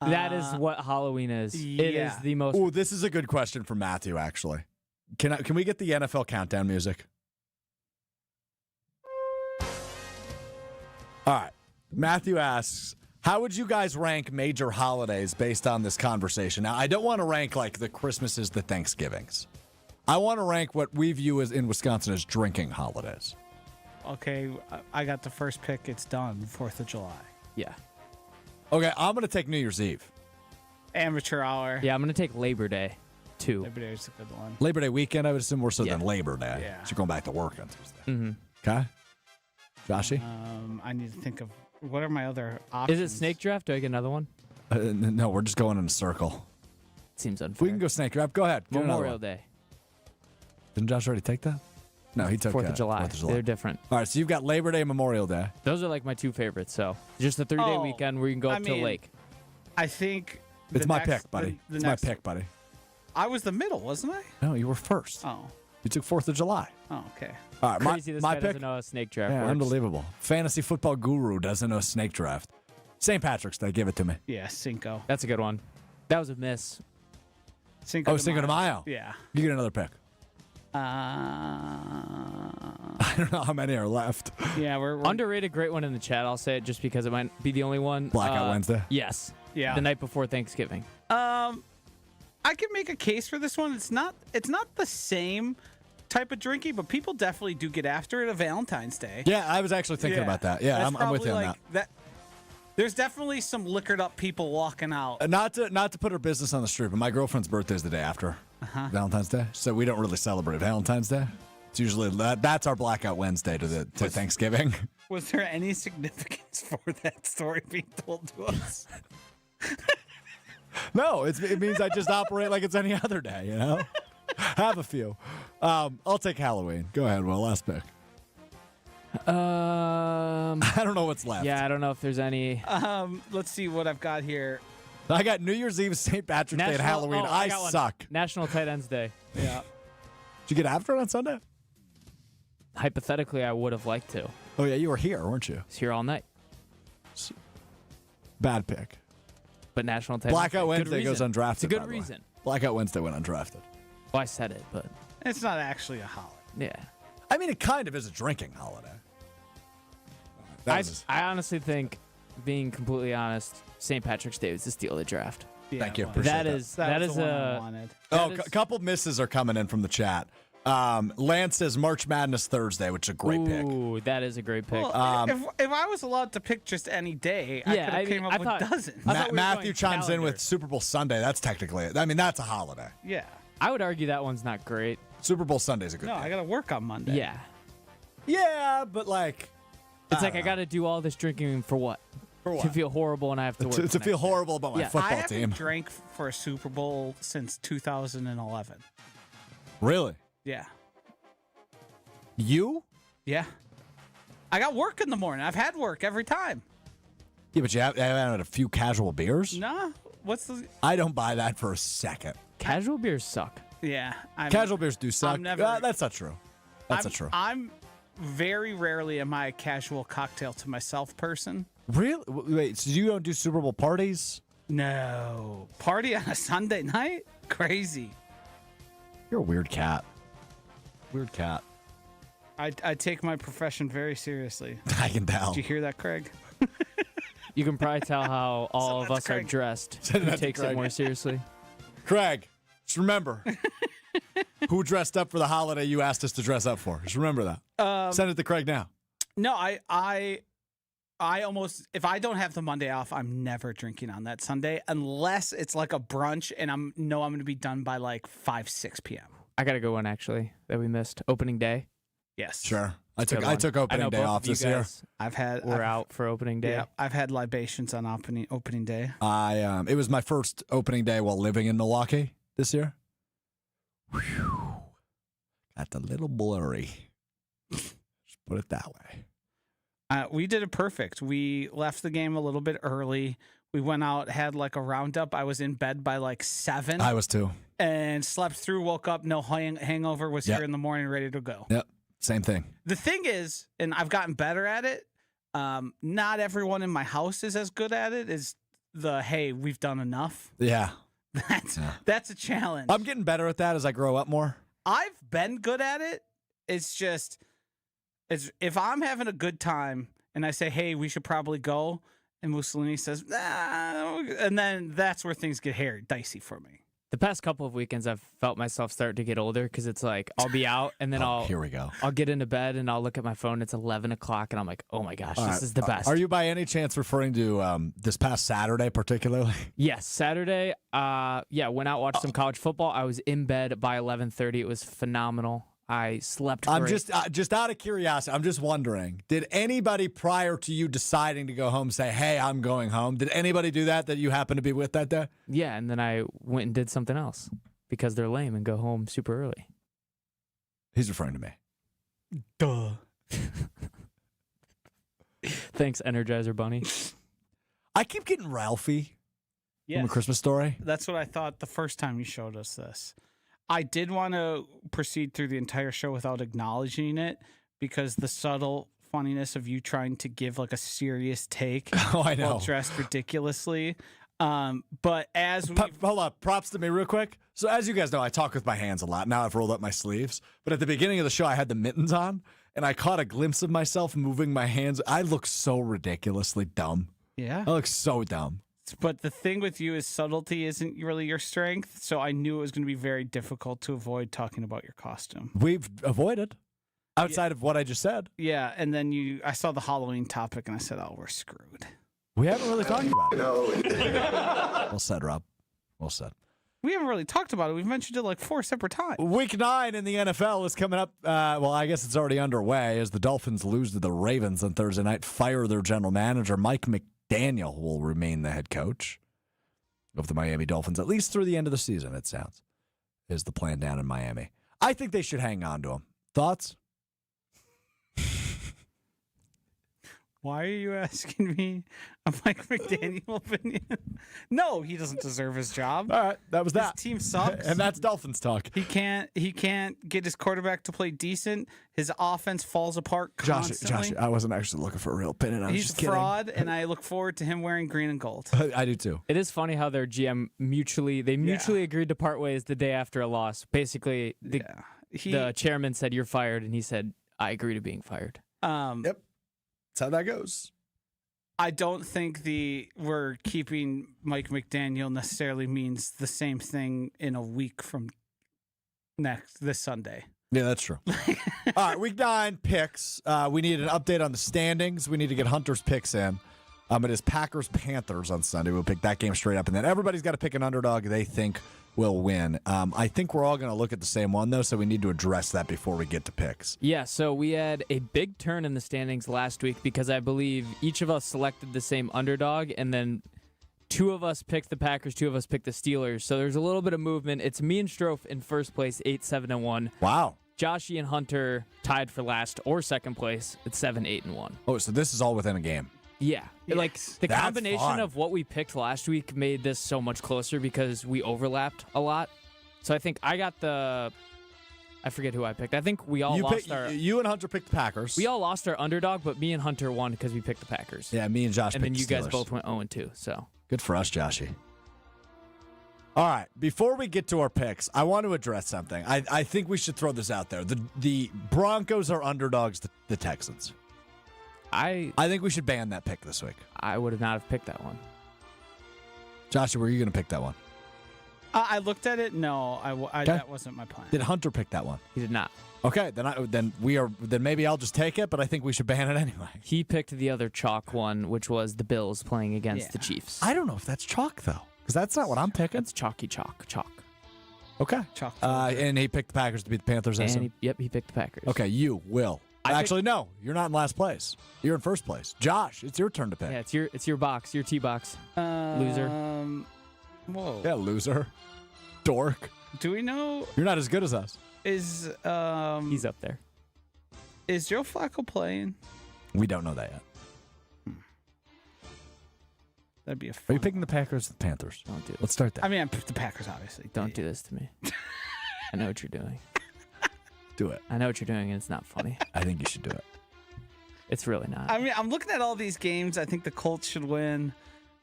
S3: That is what Halloween is.
S2: Yeah.
S3: It is the most.
S1: Oh, this is a good question from Matthew, actually. Can we get the NFL countdown music? All right. Matthew asks, how would you guys rank major holidays based on this conversation? Now, I don't want to rank like the Christmases, the Thanksgivings. I want to rank what we view as in Wisconsin as drinking holidays.
S2: Okay, I got the first pick. It's done. 4th of July.
S3: Yeah.
S1: Okay, I'm going to take New Year's Eve.
S2: Amateur hour.
S3: Yeah, I'm going to take Labor Day, too.
S2: Labor Day is a good one.
S1: Labor Day weekend, I would assume more so than
S3: Yeah.
S1: Labor Day.
S2: Yeah.
S1: So you're going back to work on Tuesday.
S3: Mm-hmm.
S1: Okay? Joshy?
S2: I need to think of what are my other options.
S3: Is it snake draft? Do I get another one?
S1: No, we're just going in a circle.
S3: Seems unfair.
S1: We can go snake draft. Go ahead. Get another
S3: Memorial
S1: one.
S3: Day,
S1: Didn't Josh already take that? No, he took
S3: 4th of July.
S1: 4th of July.
S3: They're different.
S1: All right, so you've got Labor Day and Memorial Day.
S3: Those are like my two favorites. So just a 3-day
S2: Oh,
S3: weekend where you can go
S2: I
S3: up to a
S2: mean,
S3: lake.
S2: I think
S1: It's
S2: the
S1: my
S2: next-
S1: pick, buddy.
S2: the
S1: It's
S2: next-
S1: my pick, buddy.
S2: I was the middle, wasn't I?
S1: No, you were first.
S2: Oh,
S1: You took 4th of July.
S2: oh, okay.
S1: All right,
S3: Crazy this
S1: my
S3: guy
S1: pick.
S3: doesn't know how a snake draft
S1: Yeah,
S3: works.
S1: unbelievable. Fantasy football guru doesn't know snake draft. St. Patrick's Day, give it to me.
S2: Yeah, Cinco.
S3: That's a good one. That was a miss.
S2: Cinco.
S1: Oh, Cinco de Mayo.
S2: Yeah.
S1: You get another pick.
S2: Uh,
S1: I don't know how many are left.
S2: yeah, we're
S3: Underrated, great one in the chat. I'll say it just because it might be the only one.
S1: Blackout Wednesday?
S3: Yes.
S2: Yeah.
S3: The night before Thanksgiving.
S2: I could make a case for this one. It's not the same type of drinking, but people definitely do get after it. A Valentine's Day.
S1: Yeah, I was actually thinking about that. Yeah,
S2: That's
S1: I'm with you on
S2: probably that. There's definitely some liquored up people walking out.
S1: Not to put her business on the street, but my girlfriend's birthday is the day after Valentine's Day, so we don't really celebrate Valentine's Day. It's usually that's our Blackout Wednesday to Thanksgiving.
S2: Was there any significance for that story being told to us?
S1: No, it means I just operate like it's any other day, you know? Have a few. I'll take Halloween. Go ahead, Will. Last pick. I don't know what's left.
S3: Yeah, I don't know if there's any.
S2: Let's see what I've got here.
S1: I got New Year's Eve, St. Patrick's Day, and Halloween.
S3: oh,
S1: I
S3: got one.
S1: suck.
S3: National Tight Ends Day.
S2: Yeah.
S1: Did you get after it on Sunday?
S3: Hypothetically, I would have liked to.
S1: Oh, yeah, you were here, weren't you?
S3: It's here all night.
S1: Bad pick.
S3: But National Tight Ends
S1: Blackout
S3: Day.
S1: Wednesday
S3: Good
S1: goes
S3: reason.
S1: undrafted.
S3: It's a
S1: by
S3: good
S1: the way.
S3: reason.
S1: Blackout Wednesday went undrafted.
S3: Well, I said it, but
S2: It's not actually a holiday.
S3: yeah.
S1: I mean, it kind of is a drinking holiday.
S3: I honestly think, being completely honest, St. Patrick's Day was the steal of the draft.
S2: Yeah,
S1: Thank you.
S2: well,
S1: Appreciate
S3: That
S1: that.
S3: is
S2: that
S3: that
S2: was
S3: is
S2: the one I
S3: a
S2: wanted.
S1: A couple misses are coming in from the chat. Lance says March Madness Thursday, which is a great pick.
S3: ooh, that is a great pick.
S2: Well, if I was allowed to pick just any day, I
S3: Yeah,
S2: could
S3: I
S2: have
S3: mean,
S2: came up
S3: I
S2: with
S3: thought-
S2: dozens.
S3: I thought we were
S1: Matthew
S3: going
S1: chimes in with
S3: calendar.
S1: Super Bowl Sunday. That's technically it. I mean, that's a holiday.
S2: Yeah.
S3: I would argue that one's not great.
S1: Super Bowl Sunday's a good
S2: No,
S1: day.
S2: I got to work on Monday.
S3: Yeah.
S1: Yeah, but like...
S3: It's like I got to do all this drinking for what?
S1: For what?
S3: To feel horrible and I have to work.
S1: To
S3: the
S1: feel
S3: next day.
S1: horrible about my
S3: Yeah.
S2: I
S1: football
S2: haven't
S1: team.
S2: drank for a Super Bowl since 2011.
S1: Really?
S2: Yeah.
S1: You?
S2: Yeah. I got work in the morning. I've had work every time.
S1: Yeah, but you haven't had a few casual beers?
S2: Nah. What's the...
S1: I don't buy that for a second.
S3: Casual beers suck.
S2: Yeah.
S1: Casual beers do suck.
S2: I'm never-
S1: That's not true. That's not true.
S2: I'm very rarely am I a casual cocktail to myself person.
S1: Really? Wait, so you don't do Super Bowl parties?
S2: No. Party on a Sunday night? Crazy.
S1: You're a weird cat. Weird cat.
S2: I take my profession very seriously.
S1: I can tell.
S2: Did you hear that, Craig?
S3: You can probably tell how all of
S2: that's
S3: us are
S2: Craig.
S3: dressed.
S1: Send
S3: Who
S1: that to
S3: takes
S1: Craig.
S3: it more seriously?
S1: Craig, just remember who dressed up for the holiday you asked us to dress up for. Just remember that. Send it to Craig now.
S2: No, I almost, if I don't have the Monday off, I'm never drinking on that Sunday unless it's like a brunch and I'm going to be done by like 6 p.m.
S3: I got to go one actually that we missed. Opening day.
S2: Yes.
S1: Sure. I
S3: Good
S1: took
S3: one.
S1: opening
S3: know
S1: day
S3: both
S1: off
S3: of you
S1: this year.
S3: guys
S2: We're
S3: We're out for opening day.
S2: Yeah, I've had libations on opening day.
S1: It was my first opening day while living in Milwaukee this year. Whew. Got a little blurry. Just put it that way.
S2: We did it perfect. We left the game a little bit early. We went out, had like a roundup. I was in bed by like 7
S1: I was too.
S2: and slept through, woke up, no hangover, was
S1: Yep.
S2: here in the morning, ready to go.
S1: Yep. Same thing.
S2: The thing is, and I've gotten better at it, not everyone in my house is as good at it as hey, we've done enough.
S1: Yeah.
S2: That's a challenge.
S1: I'm getting better at that as I grow up more.
S2: I've been good at it. It's just, if I'm having a good time and I say, hey, we should probably go, and Mussolini says, nah, and then that's where things get hairy, dicey for me.
S3: The past couple of weekends, I've felt myself start to get older because it's like I'll be out and then
S1: Here we go.
S3: I'll get into bed and I'll look at my phone. It's 11 o'clock and I'm like, oh my gosh,
S1: All
S3: this
S1: right.
S3: is the best.
S1: Are you by any chance referring to this past Saturday particularly?
S3: Yes, Saturday. Went out, watched some college football. I was in bed by 11:30. It was phenomenal. I slept great.
S1: I'm just out of curiosity. I'm just wondering, did anybody prior to you deciding to go home say, hey, I'm going home? Did anybody do that you happened to be with that day?
S3: Yeah, and then I went and did something else because they're lame and go home super early.
S1: He's referring to me.
S2: Duh.
S3: Thanks, Energizer Bunny.
S1: I keep getting Ralphie from A Christmas Story.
S2: That's what I thought the first time you showed us this. I did want to proceed through the entire show without acknowledging it because the subtle funniness of you trying to give like a serious take
S1: Oh, I know.
S2: while dressed ridiculously. But as we
S1: Hold up. Props to me real quick. So as you guys know, I talk with my hands a lot. Now I've rolled up my sleeves. But at the beginning of the show, I had the mittens on, and I caught a glimpse of myself moving my hands. I look so ridiculously dumb.
S2: yeah.
S1: I look so dumb.
S2: But the thing with you is subtlety isn't really your strength, so I knew it was going to be very difficult to avoid talking about your costume.
S1: We've avoided outside of what I just said.
S2: Yeah, and then I saw the Halloween topic and I said, "Oh, we're screwed."
S1: We haven't really talked about it.
S6: No,
S1: Well said, Rob. Well said.
S2: We haven't really talked about it. We've mentioned it like 4 separate times.
S1: Week 9 in the NFL is coming up. Well, I guess it's already underway as the Dolphins lose to the Ravens on Thursday night, fire their general manager. Mike McDaniel will remain the head coach of the Miami Dolphins, at least through the end of the season, it sounds, is the plan down in Miami. I think they should hang on to him. Thoughts?
S2: Why are you asking me a Mike McDaniel opinion? No, he doesn't deserve his job.
S1: All right, that was that.
S2: His team sucks.
S1: And that's Dolphins talk.
S2: He can't get his quarterback to play decent. His offense falls apart constantly.
S1: Josh, I wasn't actually looking for a real opinion. I was
S2: He's
S1: just
S2: a
S1: kidding.
S2: fraud, and I look forward to him wearing green and gold.
S1: I do too.
S3: It is funny how their GM mutually agreed to part ways the day after a loss. Basically, the chairman said, "You're fired," and he said, "I agree to being fired."
S1: Yep. That's how that goes.
S2: I don't think we're keeping Mike McDaniel necessarily means the same thing in a week from this Sunday.
S1: Yeah, that's true. All right, week 9 picks. We need an update on the standings. We need to get Hunter's picks in. It is Packers-Panthers on Sunday. We'll pick that game straight up. And then everybody's got to pick an underdog they think will win. I think we're all going to look at the same one, though, so we need to address that before we get to picks.
S3: Yeah, so we had a big turn in the standings last week because I believe each of us selected the same underdog, and then 2 of us picked the Packers, 2 of us picked the Steelers. So there's a little bit of movement. It's me and Strouf in first place, 8-7-1.
S1: Wow.
S3: JOSHY and Hunter tied for last or second place at 7-8-1.
S1: Oh, so this is all within a game.
S3: Yeah. Like the
S1: That's
S3: combination
S1: fun.
S3: of what we picked last week made this so much closer because we overlapped a lot. So I think I got I forget who I picked. I think we all
S1: You and Hunter picked the Packers.
S3: We all lost our underdog, but me and Hunter won because we picked the Packers.
S1: Yeah, me and Josh
S3: and
S1: picked
S3: then you
S1: the
S3: guys
S1: Steelers.
S3: both went 0-2. So
S1: Good for us, Joshy. All right, before we get to our picks, I want to address something. I think we should throw this out there. The Broncos are underdogs to the Texans. I think we should ban that pick this week.
S3: I would not have picked that one.
S1: Josh, were you going to pick that one?
S2: I looked at it. No, that wasn't my plan.
S1: Did Hunter pick that one?
S3: He did not.
S1: Okay, then maybe I'll just take it, but I think we should ban it anyway.
S3: He picked the other chalk one, which was the Bills playing against the Chiefs.
S1: I don't know if that's chalk though, because that's not what I'm picking.
S3: It's chalk.
S1: Okay.
S2: Chalk.
S1: And he picked the Packers to beat the Panthers.
S3: And he picked the Packers.
S1: Okay, you will. Actually, no, you're not in last place. You're in first place. Josh, it's your turn to pick.
S3: Yeah, it's your box, your tee box. Loser.
S2: Whoa.
S1: Yeah, loser. Dork.
S2: Do we know?
S1: You're not as good as us.
S2: Is
S3: He's up there.
S2: Is Joe Flacco playing?
S1: We don't know that yet.
S2: That'd be a
S1: Are
S2: fun.
S1: you picking the Packers or the Panthers?
S3: Don't do it.
S1: Let's start there.
S2: I mean, I picked the Packers, obviously.
S3: Don't do this to me. I know what you're doing.
S1: Do it.
S3: I know what you're doing, and it's not funny.
S1: I think you should do it.
S3: It's really not.
S2: I mean, I'm looking at all these games. I think the Colts should win.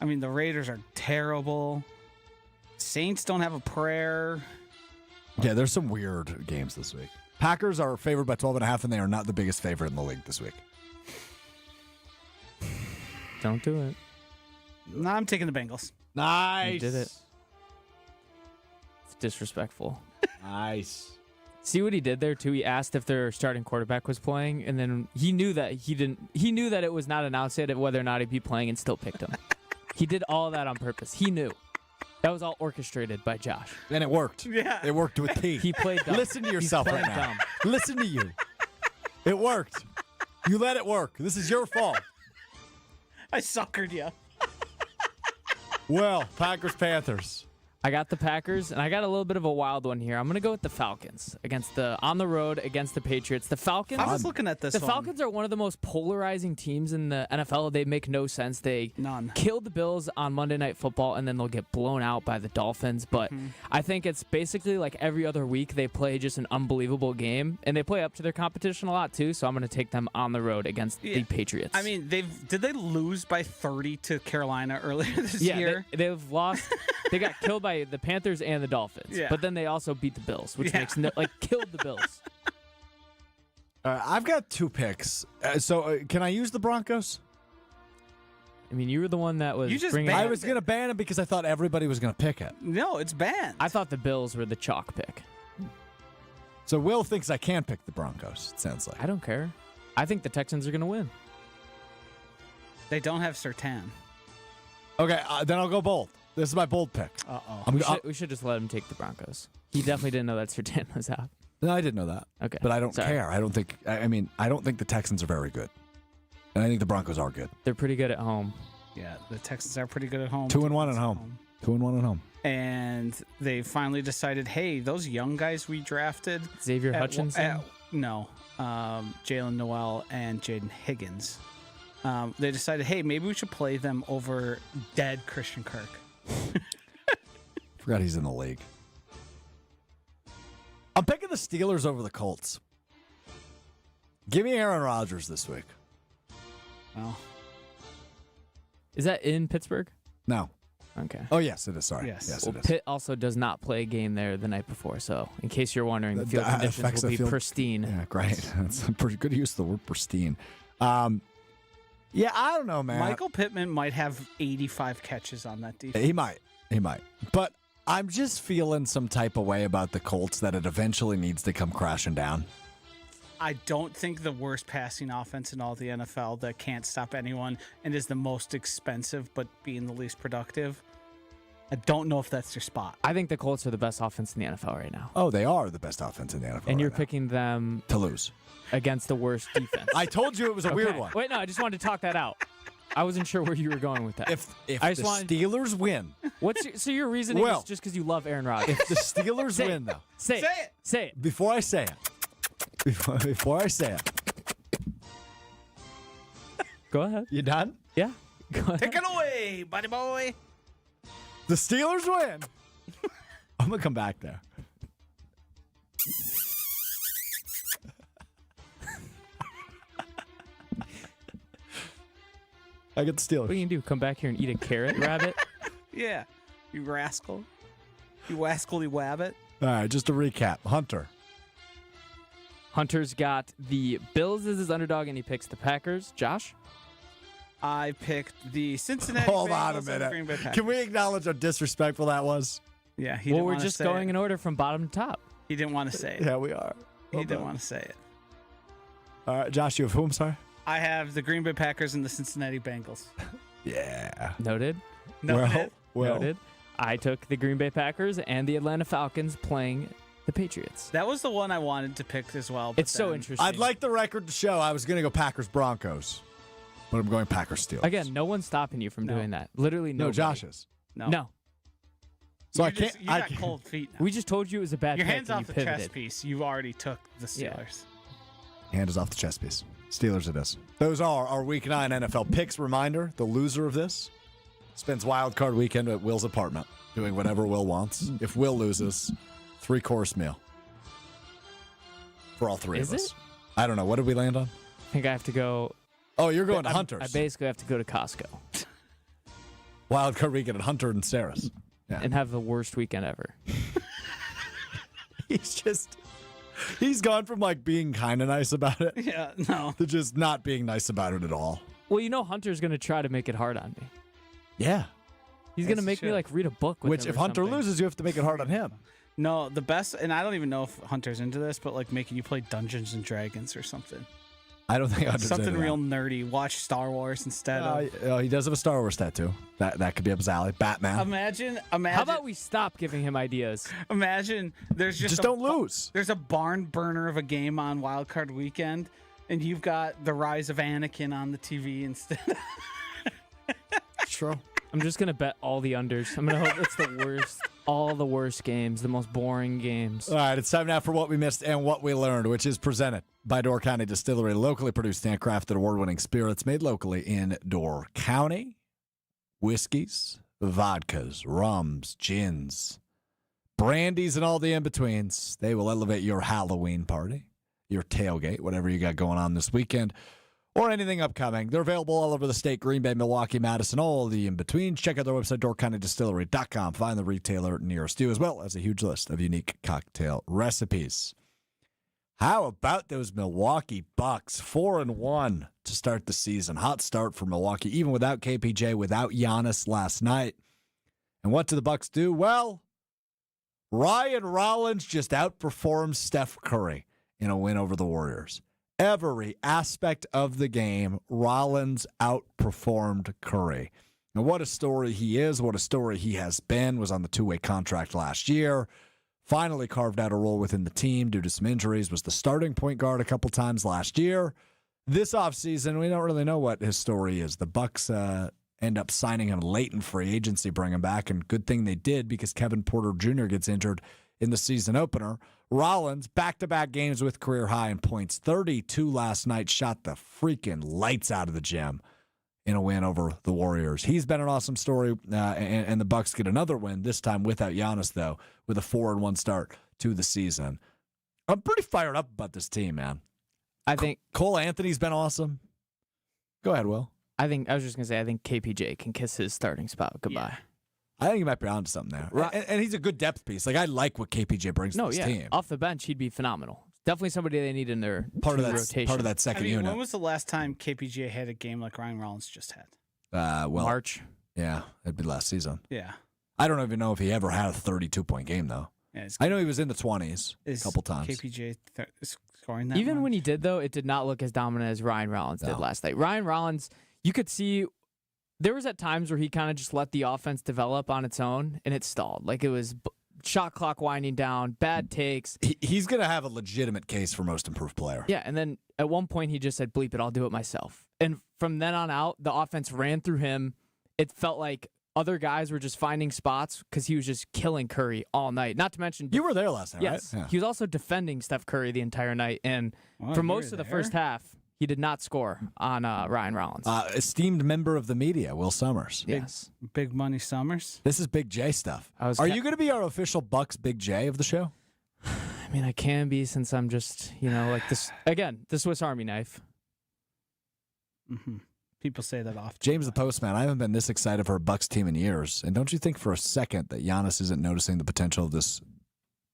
S2: I mean, the Raiders are terrible. Saints don't have a prayer.
S1: Yeah, there's some weird games this week. Packers are favored by 12.5, and they are not the biggest favorite in the league this week.
S3: Don't do it.
S2: No, I'm taking the Bengals.
S1: Nice.
S3: You did it. It's disrespectful.
S1: Nice.
S3: See what he did there too? He asked if their starting quarterback was playing, and then he knew that he knew that it was not announced yet whether or not he'd be playing, and still picked him. He did all that on purpose. He knew. That was all orchestrated by Josh.
S1: And it worked.
S2: Yeah.
S1: It worked with T.
S3: He played dumb.
S1: Listen to yourself
S3: He's
S1: right
S3: playing
S1: now.
S3: dumb.
S1: Listen to you. It worked. You let it work. This is your fault.
S2: I suckered you.
S1: Well, Packers, Panthers.
S3: I got the Packers, and I got a little bit of a wild one here. I'm going to go with the Falcons on the road against the Patriots. The Falcons.
S2: I was looking at this.
S3: The Falcons are one of the most polarizing teams in the NFL. They make no sense. They killed the Bills on Monday Night Football, and then they'll get blown out by the Dolphins. But I think it's basically like every other week they play just an unbelievable game, and they play up to their competition a lot too. So I'm going to take them on the road against the Patriots.
S2: I mean, did they lose by 30 to Carolina earlier this year?
S3: They've lost. They got killed by the Panthers and the Dolphins.
S2: Yeah.
S3: But then they also beat the Bills, which makes killed the Bills.
S1: I've got 2 picks. Can I use the Broncos?
S3: I mean, you were the one that was
S2: You just
S3: bringing.
S2: banned
S1: I was going to ban it because I thought everybody was going to pick it.
S2: No, it's banned.
S3: I thought the Bills were the chalk pick.
S1: So Will thinks I can pick the Broncos, it sounds like.
S3: I don't care. I think the Texans are going to win.
S2: They don't have Surtain.
S1: Okay, then I'll go bold. This is my bold pick.
S2: Uh-oh.
S3: We should just let him take the Broncos. He definitely didn't know that Surtain was out.
S1: No, I didn't know that.
S3: Okay.
S1: But I don't
S3: Sorry.
S1: care. I don't think the Texans are very good. And I think the Broncos are good.
S3: They're pretty good at home.
S2: Yeah, the Texans are pretty good at home.
S1: 2-1 at home. 2-1 at home.
S2: And they finally decided, hey, those young guys we drafted.
S3: Xavier Hutchinson?
S2: Jalen Noel and Jaden Higgins. They decided, hey, maybe we should play them over dead Christian Kirk.
S1: Forgot he's in the league. I'm picking the Steelers over the Colts. Give me Aaron Rodgers this week.
S2: Well,
S3: Is that in Pittsburgh?
S1: No.
S3: Okay.
S1: Oh, yes, it is. Sorry.
S2: Yes.
S3: Well,
S1: it is.
S3: Pitt also does not play a game there the night before, so in case you're wondering, the field
S1: That
S3: conditions
S1: affects
S3: will
S1: the
S3: be
S1: field-
S3: pristine.
S1: Yeah, great. That's a pretty good use of the word pristine. Yeah, I don't know, man.
S2: Michael Pittman might have 85 catches on that defense.
S1: He might. But I'm just feeling some type of way about the Colts that it eventually needs to come crashing down.
S2: I don't think the worst passing offense in all the NFL that can't stop anyone and is the most expensive but being the least productive I don't know if that's your spot.
S3: I think the Colts are the best offense in the NFL right now.
S1: Oh, they are the best offense in the NFL.
S3: And you're
S1: right now.
S3: picking them
S1: to lose
S3: against the worst defense.
S1: I told you it was a weird one.
S3: Wait, no, I just wanted to talk that out. I wasn't sure where you were going with that.
S1: If
S3: I
S1: the
S3: just wanted-
S1: Steelers win,
S3: So your reasoning
S1: Well,
S3: is just because you love Aaron Rodgers?
S1: if the Steelers
S3: Say it.
S1: win, though,
S3: Say
S2: Say it.
S3: Say it.
S1: before I say it, before I say it,
S3: Go ahead.
S1: you done?
S3: Yeah. Go ahead.
S2: Take it away, buddy boy.
S1: The Steelers win. I'm gonna come back there. I get the Steelers.
S3: What are you gonna do? Come back here and eat a carrot, rabbit?
S2: Yeah, you rascal. You wascally wabbit.
S1: All right, just to recap. Hunter.
S3: Hunter's got the Bills as his underdog, and he picks the Packers. Josh?
S2: I picked the Cincinnati
S1: Hold
S2: Bengals
S1: on a
S2: and the
S1: minute.
S2: Green Bay Packers.
S1: Can we acknowledge how disrespectful that was?
S2: Yeah, he
S3: Well,
S2: didn't
S3: we're
S2: wanna
S3: just
S2: say
S3: going
S2: it.
S3: in order from bottom to top.
S2: He didn't want to say it.
S1: Yeah, we are.
S2: He didn't want to say it.
S1: All right, Josh, you have whom, sorry?
S2: I have the Green Bay Packers and the Cincinnati Bengals.
S1: Yeah.
S3: Noted.
S2: Noted.
S1: Well,
S3: Noted. I took the Green Bay Packers and the Atlanta Falcons playing the Patriots.
S2: That was the one I wanted to pick as well. but
S3: It's so
S2: then-
S3: interesting.
S1: I'd like the record to show I was going to go Packers-Broncos, but I'm going Packers-Steelers.
S3: Again, no one's stopping you from
S2: No.
S3: doing that. Literally
S1: No,
S3: nobody.
S1: Josh is.
S2: No.
S3: No.
S1: So
S2: You
S1: I can't.
S2: just- You
S1: I
S2: got
S1: can't-
S2: cold feet now.
S3: We just told you it was a bad
S2: Your
S3: pick
S2: hands
S3: and
S2: off
S3: you
S2: the
S3: pivoted.
S2: chess piece. You already took the
S3: Yeah.
S2: Steelers.
S1: Hand is off the chess piece. Steelers it is. Those are our Week 9 NFL picks. Reminder, the loser of this spends wild card weekend at Will's apartment doing whatever Will wants. If Will loses, 3-course meal for all three
S3: Is
S1: of us.
S3: it?
S1: I don't know. What did we land on?
S3: I think I have to go.
S1: Oh, you're going to
S3: I
S1: Hunter's.
S3: basically have to go to Costco
S1: Wild card weekend at Hunter and Sarah's. Yeah.
S3: and have the worst weekend ever.
S1: He's gone from like being kind of nice about it
S2: Yeah, no.
S1: to just not being nice about it at all.
S3: Well, you know Hunter's going to try to make it hard on me.
S1: Yeah.
S3: He's going to
S2: Yes,
S3: make
S2: he
S3: me
S2: should.
S3: like read a book with
S1: Which,
S3: him
S1: if
S3: or
S1: Hunter
S3: something.
S1: loses, you have to make it hard on him.
S2: No, the best, and I don't even know if Hunter's into this, but like making you play Dungeons and Dragons or something.
S1: I don't think Hunter's
S2: Something
S1: into that.
S2: real nerdy. Watch Star Wars instead of.
S1: He does have a Star Wars tattoo. That could be up his alley. Batman.
S2: Imagine.
S3: How about we stop giving him ideas?
S2: Imagine there's just
S1: don't lose.
S2: There's a barn burner of a game on Wild Card Weekend, and you've got the Rise of Anakin on the TV instead.
S1: True.
S3: I'm just going to bet all the unders. I'm going to hope it's the worst, all the worst games, the most boring games.
S1: All right, it's time now for what we missed and what we learned, which is presented by Door County Distillery, locally produced, handcrafted, award-winning spirits made locally in Door County. Whiskeys, vodkas, rums, gins, brandies, and all the in-betweens. They will elevate your Halloween party, your tailgate, whatever you got going on this weekend, or anything upcoming. They're available all over the state, Green Bay, Milwaukee, Madison, all the in-betweens. Check out their website, doorcountydistillery.com. Find the retailer nearest you, as well as a huge list of unique cocktail recipes. How about those Milwaukee Bucks? 4-1 to start the season. Hot start for Milwaukee, even without KPJ, without Giannis last night. And what do the Bucks do? Well, Ryan Rollins just outperformed Steph Curry in a win over the Warriors. Every aspect of the game, Rollins outperformed Curry. And what a story he is, what a story he has been, was on the two-way contract last year. Finally carved out a role within the team due to some injuries, was the starting point guard a couple times last year. This offseason, we don't really know what his story is. The Bucks end up signing him late in free agency, bring him back, and good thing they did because Kevin Porter Jr. gets injured in the season opener. Rollins, back-to-back games with career high in points. 32 last night, shot the freaking lights out of the gym in a win over the Warriors. He's been an awesome story, and the Bucks get another win, this time without Giannis, though, with a 4-1 start to the season. I'm pretty fired up about this team, man.
S3: I think
S1: Cole Anthony's been awesome. Go ahead, Will.
S3: I was just going to say, I think KPJ can kiss his starting spot goodbye.
S1: I think he might be onto something there.
S3: Right.
S1: And he's a good depth piece. Like, I like what KPJ brings to this team.
S3: Off the bench, he'd be phenomenal. Definitely somebody they need in their
S1: Part of
S3: rotation.
S1: that second unit.
S2: when was the last time KPJ had a game like Ryan Rollins just had?
S3: March.
S1: Yeah, it'd be last season.
S2: Yeah.
S1: I don't even know if he ever had a 32-point game, though.
S2: Yeah,
S1: I know he was in the 20s a
S2: is
S1: couple times.
S2: KPJ scoring that
S3: Even
S2: much?
S3: when he did, though, it did not look as dominant as Ryan Rollins did
S1: No.
S3: last night. Ryan Rollins, you could see there was at times where he kind of just let the offense develop on its own, and it stalled. Like it was shot clock winding down, bad takes.
S1: He's going to have a legitimate case for most improved player.
S3: Yeah, and then at one point he just said, bleep it, I'll do it myself. And from then on out, the offense ran through him. It felt like other guys were just finding spots because he was just killing Curry all night. Not to mention...
S1: You were there last night,
S3: yes,
S1: right? Yeah.
S3: He was also defending Steph Curry the entire night. And for most of the first half, he did not score on Ryan Rollins.
S1: Esteemed member of the media, Will Sommers.
S3: Yes.
S2: Big Money Summers.
S1: This is Big J stuff. Are you going to be our official Bucks Big J of the show?
S3: I mean, I can be since I'm just, like this... Again, the Swiss Army knife.
S2: Mm-hmm. People say that often.
S1: James the Postman, I haven't been this excited for a Bucks team in years. And don't you think for a second that Giannis isn't noticing the potential of this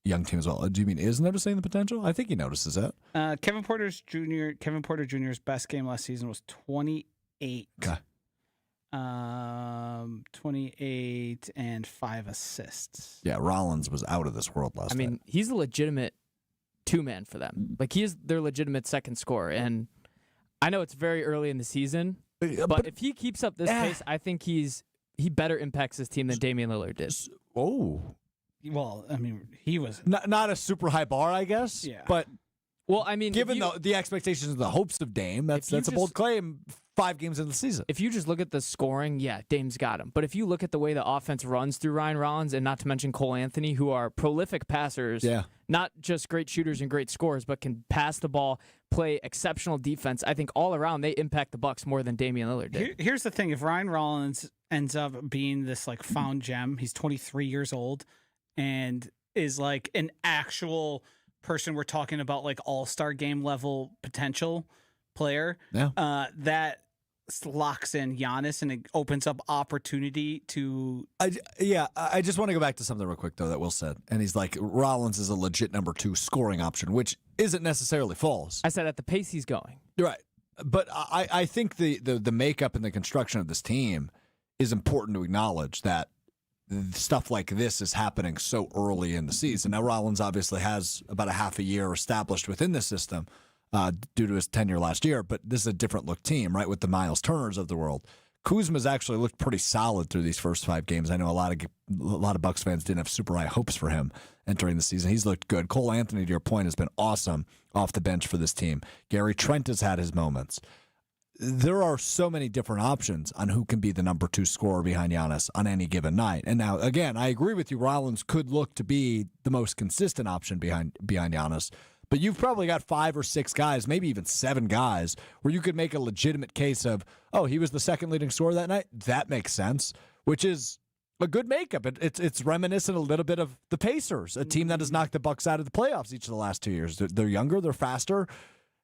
S1: young team as well? Do you mean is noticing the potential? I think he notices it.
S2: Kevin Porter Jr.'s best game last season was 28.
S1: Okay.
S2: 28 and 5 assists.
S1: Yeah, Rollins was out of this world last night.
S3: He's a legitimate two-man for them. Like, he is their legitimate second scorer. And I know it's very early in the season, but if he keeps up this pace, I think he better impacts his team than Damian Lillard did.
S1: Oh.
S2: Well, I mean, he was...
S1: Not a super high bar, I guess.
S2: Yeah.
S1: But
S3: well, I mean,
S1: given the expectations and the hopes of Dame, that's a bold claim 5 games into the season.
S3: If you just look at the scoring, yeah, Dame's got him. But if you look at the way the offense runs through Ryan Rollins, and not to mention Cole Anthony, who are prolific passers, not just great shooters and great scorers, but can pass the ball, play exceptional defense, I think all around they impact the Bucks more than Damian Lillard did.
S2: Here's the thing. If Ryan Rollins ends up being this like found gem, he's 23 years old and is like an actual person we're talking about, like all-star game level potential player, that locks in Giannis and it opens up opportunity to...
S1: I just want to go back to something real quick, though, that Will said. And he's like, Rollins is a legit number 2 scoring option, which isn't necessarily false.
S3: I said at the pace he's going.
S1: Right. But I think the makeup and the construction of this team is important to acknowledge that stuff like this is happening so early in the season. Now, Rollins obviously has about a half a year established within the system due to his tenure last year, but this is a different look team, right, with the Miles Turners of the world. Kuzma's actually looked pretty solid through these first 5 games. I know a lot of Bucks fans didn't have super high hopes for him entering the season. He's looked good. Cole Anthony, to your point, has been awesome off the bench for this team. Gary Trent has had his moments. There are so many different options on who can be the number 2 scorer behind Giannis on any given night. And now, again, I agree with you. Rollins could look to be the most consistent option behind Giannis. But you've probably got 5 or 6 guys, maybe even 7 guys, where you could make a legitimate case of, oh, he was the second leading scorer that night. That makes sense, which is a good makeup. It's reminiscent a little bit of the Pacers, a team that has knocked the Bucks out of the playoffs each of the last 2 years. They're younger, they're faster,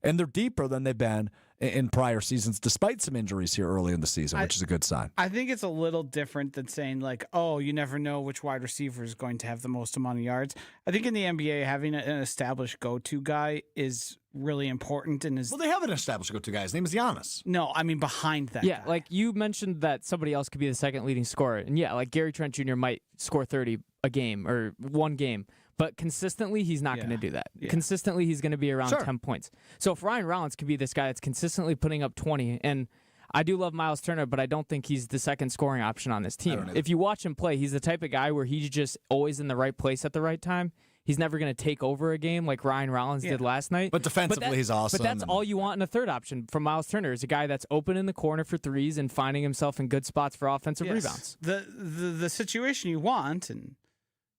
S1: and they're deeper than they've been in prior seasons, despite some injuries here early in the season, which is a good sign.
S2: I think it's a little different than saying, like, oh, you never know which wide receiver is going to have the most amount of yards. I think in the NBA, having an established go-to guy is really important.
S1: Well, they have an established go-to guy. His name is Giannis.
S2: No, I mean behind that guy.
S3: Like you mentioned that somebody else could be the second leading scorer. And yeah, like Gary Trent Jr. might score 30 a game or one game. But consistently, he's not going to do that. Yeah. Consistently, he's going to be around 10 points. So if Ryan Rollins could be this guy that's consistently putting up 20, and I do love Miles Turner, but I don't think he's the second scoring option on this team. If you watch him play, he's the type of guy where he's just always in the right place at the right time. He's never going to take over a game like Ryan Rollins did last night.
S1: But defensively, he's awesome.
S3: But that's all you want in a third option from Miles Turner, is a guy that's open in the corner for threes and finding himself in good spots for offensive rebounds.
S2: The situation you want, and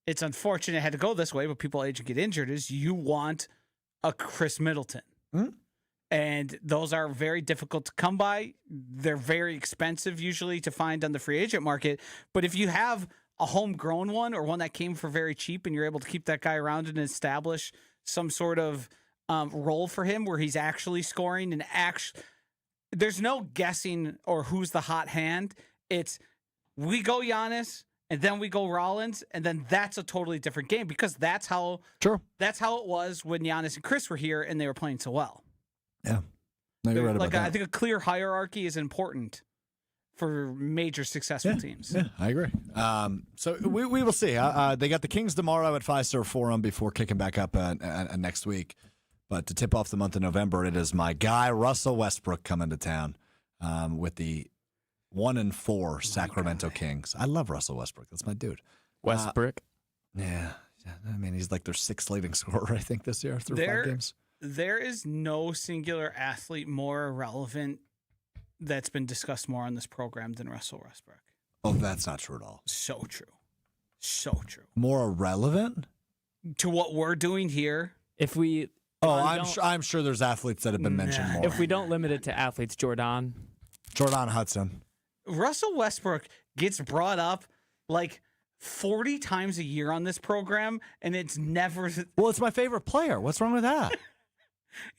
S2: it's unfortunate it had to go this way, but people age and get injured, is you want a Chris Middleton. Mm-hmm. And those are very difficult to come by. They're very expensive usually to find on the free agent market. But if you have a homegrown one or one that came for very cheap and you're able to keep that guy around and establish some sort of role for him where he's actually scoring and there's no guessing or who's the hot hand. It's we go Giannis, and then we go Rollins, and then that's a totally different game because that's how it was when Giannis and Chris were here and they were playing so well.
S1: Yeah. No, you're right about that.
S2: I think a clear hierarchy is important for major successful teams.
S1: Yeah, I agree. So we will see. They got the Kings tomorrow at Fiserv Forum before kicking back up next week. But to tip off the month of November, it is my guy Russell Westbrook coming to town with the 1-4 Sacramento Kings. I love Russell Westbrook. That's my dude.
S3: Westbrook.
S1: Yeah. I mean, he's like their 6th leading scorer, I think, this year through 5 games.
S2: There is no singular athlete more irrelevant that's been discussed more on this program than Russell Westbrook.
S1: Oh, that's not true at all.
S2: So true. So true.
S1: More irrelevant?
S2: To what we're doing here.
S3: If we
S1: I'm sure there's athletes that have been mentioned more.
S3: if we don't limit it to athletes, Jordan
S1: Hudson.
S2: Russell Westbrook gets brought up like 40 times a year on this program, and it's never.
S1: Well, it's my favorite player. What's wrong with that?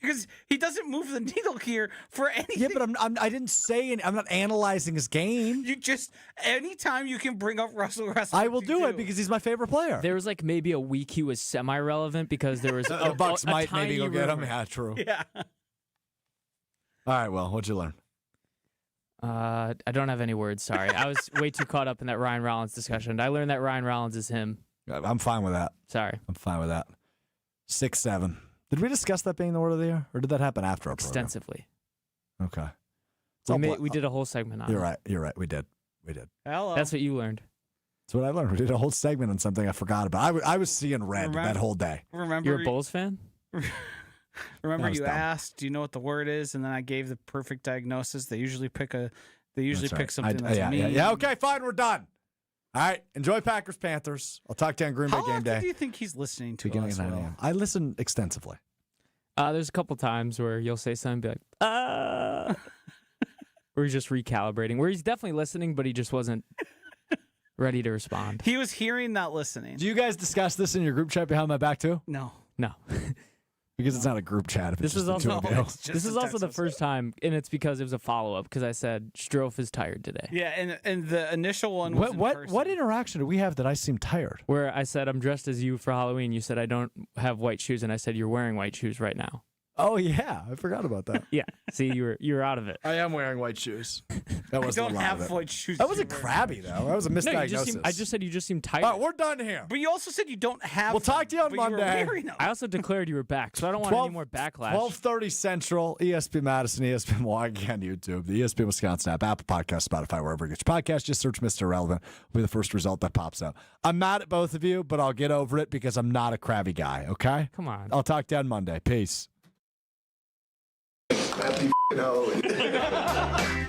S2: Because he doesn't move the needle here for anything.
S1: Yeah, but I didn't say I'm not analyzing his game.
S2: You just anytime you can bring up Russell Westbrook,
S1: I will do it because he's my favorite player.
S3: There was like maybe a week he was semi-relevant because there was
S1: the Bucks might
S3: tiny
S1: maybe go get him.
S3: rumor.
S1: Yeah, true.
S2: Yeah.
S1: All right, well, what'd you learn?
S3: I don't have any words. Sorry, I was way too caught up in that Ryan Rollins discussion. I learned that Ryan Rollins is him.
S1: I'm fine with that.
S3: Sorry.
S1: I'm fine with that. 6-7. Did we discuss that being the word of the year, or did that happen after our program?
S3: Extensively.
S1: Okay.
S3: We did a whole segment on
S1: You're
S3: it.
S1: right. You're right. We did.
S2: Hello.
S3: That's what you learned.
S1: That's what I learned. We did a whole segment on something I forgot about. I was seeing red that whole day.
S2: Remember,
S3: You're a Bulls fan?
S2: Remember,
S1: was
S2: you
S1: dumb.
S2: asked, "Do you know what the word is?" And then I gave the perfect diagnosis. They usually pick
S1: That's right.
S2: something that's mean.
S1: Yeah. Okay, fine. We're done. All right. Enjoy Packers Panthers. I'll talk to you on Green Bay
S2: How
S1: game
S2: often
S1: day.
S2: do you think he's listening to
S1: Beginning
S2: us?
S1: at 9
S2: Will?
S1: a.m. I listen extensively.
S3: There's a couple times where you'll say something and be like, where he's just recalibrating, where he's definitely listening, but he just wasn't ready to respond.
S2: He was hearing, not listening.
S1: Do you guys discuss this in your group chat behind my back too?
S2: No.
S3: No.
S1: Because it's not a group chat. If it's
S3: This
S1: just
S3: is
S1: the two
S3: also
S1: of you.
S3: this is also the first time, and it's because it was a follow-up, because I said Strouf is tired today.
S2: Yeah, and the initial one was
S1: What interaction do we have that I seem tired?
S3: Where I said, I'm dressed as you for Halloween. You said, I don't have white shoes. And I said, you're wearing white shoes right now.
S1: Oh yeah, I forgot about that.
S3: Yeah. See, you were out of it.
S1: I am wearing white shoes. That
S2: I
S1: was
S2: don't have white shoes.
S1: That wasn't crabby though. That was a
S3: No,
S1: misdiagnosis.
S3: I just said you just seem tired.
S1: All right, we're done here.
S2: But you also said you don't have.
S1: We'll talk to you on
S2: them, but you were
S1: Monday.
S2: wearing them.
S3: I also declared you were back, so I don't want any more backlash.
S1: 12:30 Central, ESPN Madison, ESPN Milwaukee on YouTube, the ESPN Wisconsin app, Apple Podcast, Spotify, wherever you get your podcast. Just search Mr. Irrelevant. Will be the first result that pops up. I'm mad at both of you, but I'll get over it because I'm not a crabby guy, okay?
S3: Come on.
S1: I'll talk to you on Monday. Peace.
S4: Happy Halloween.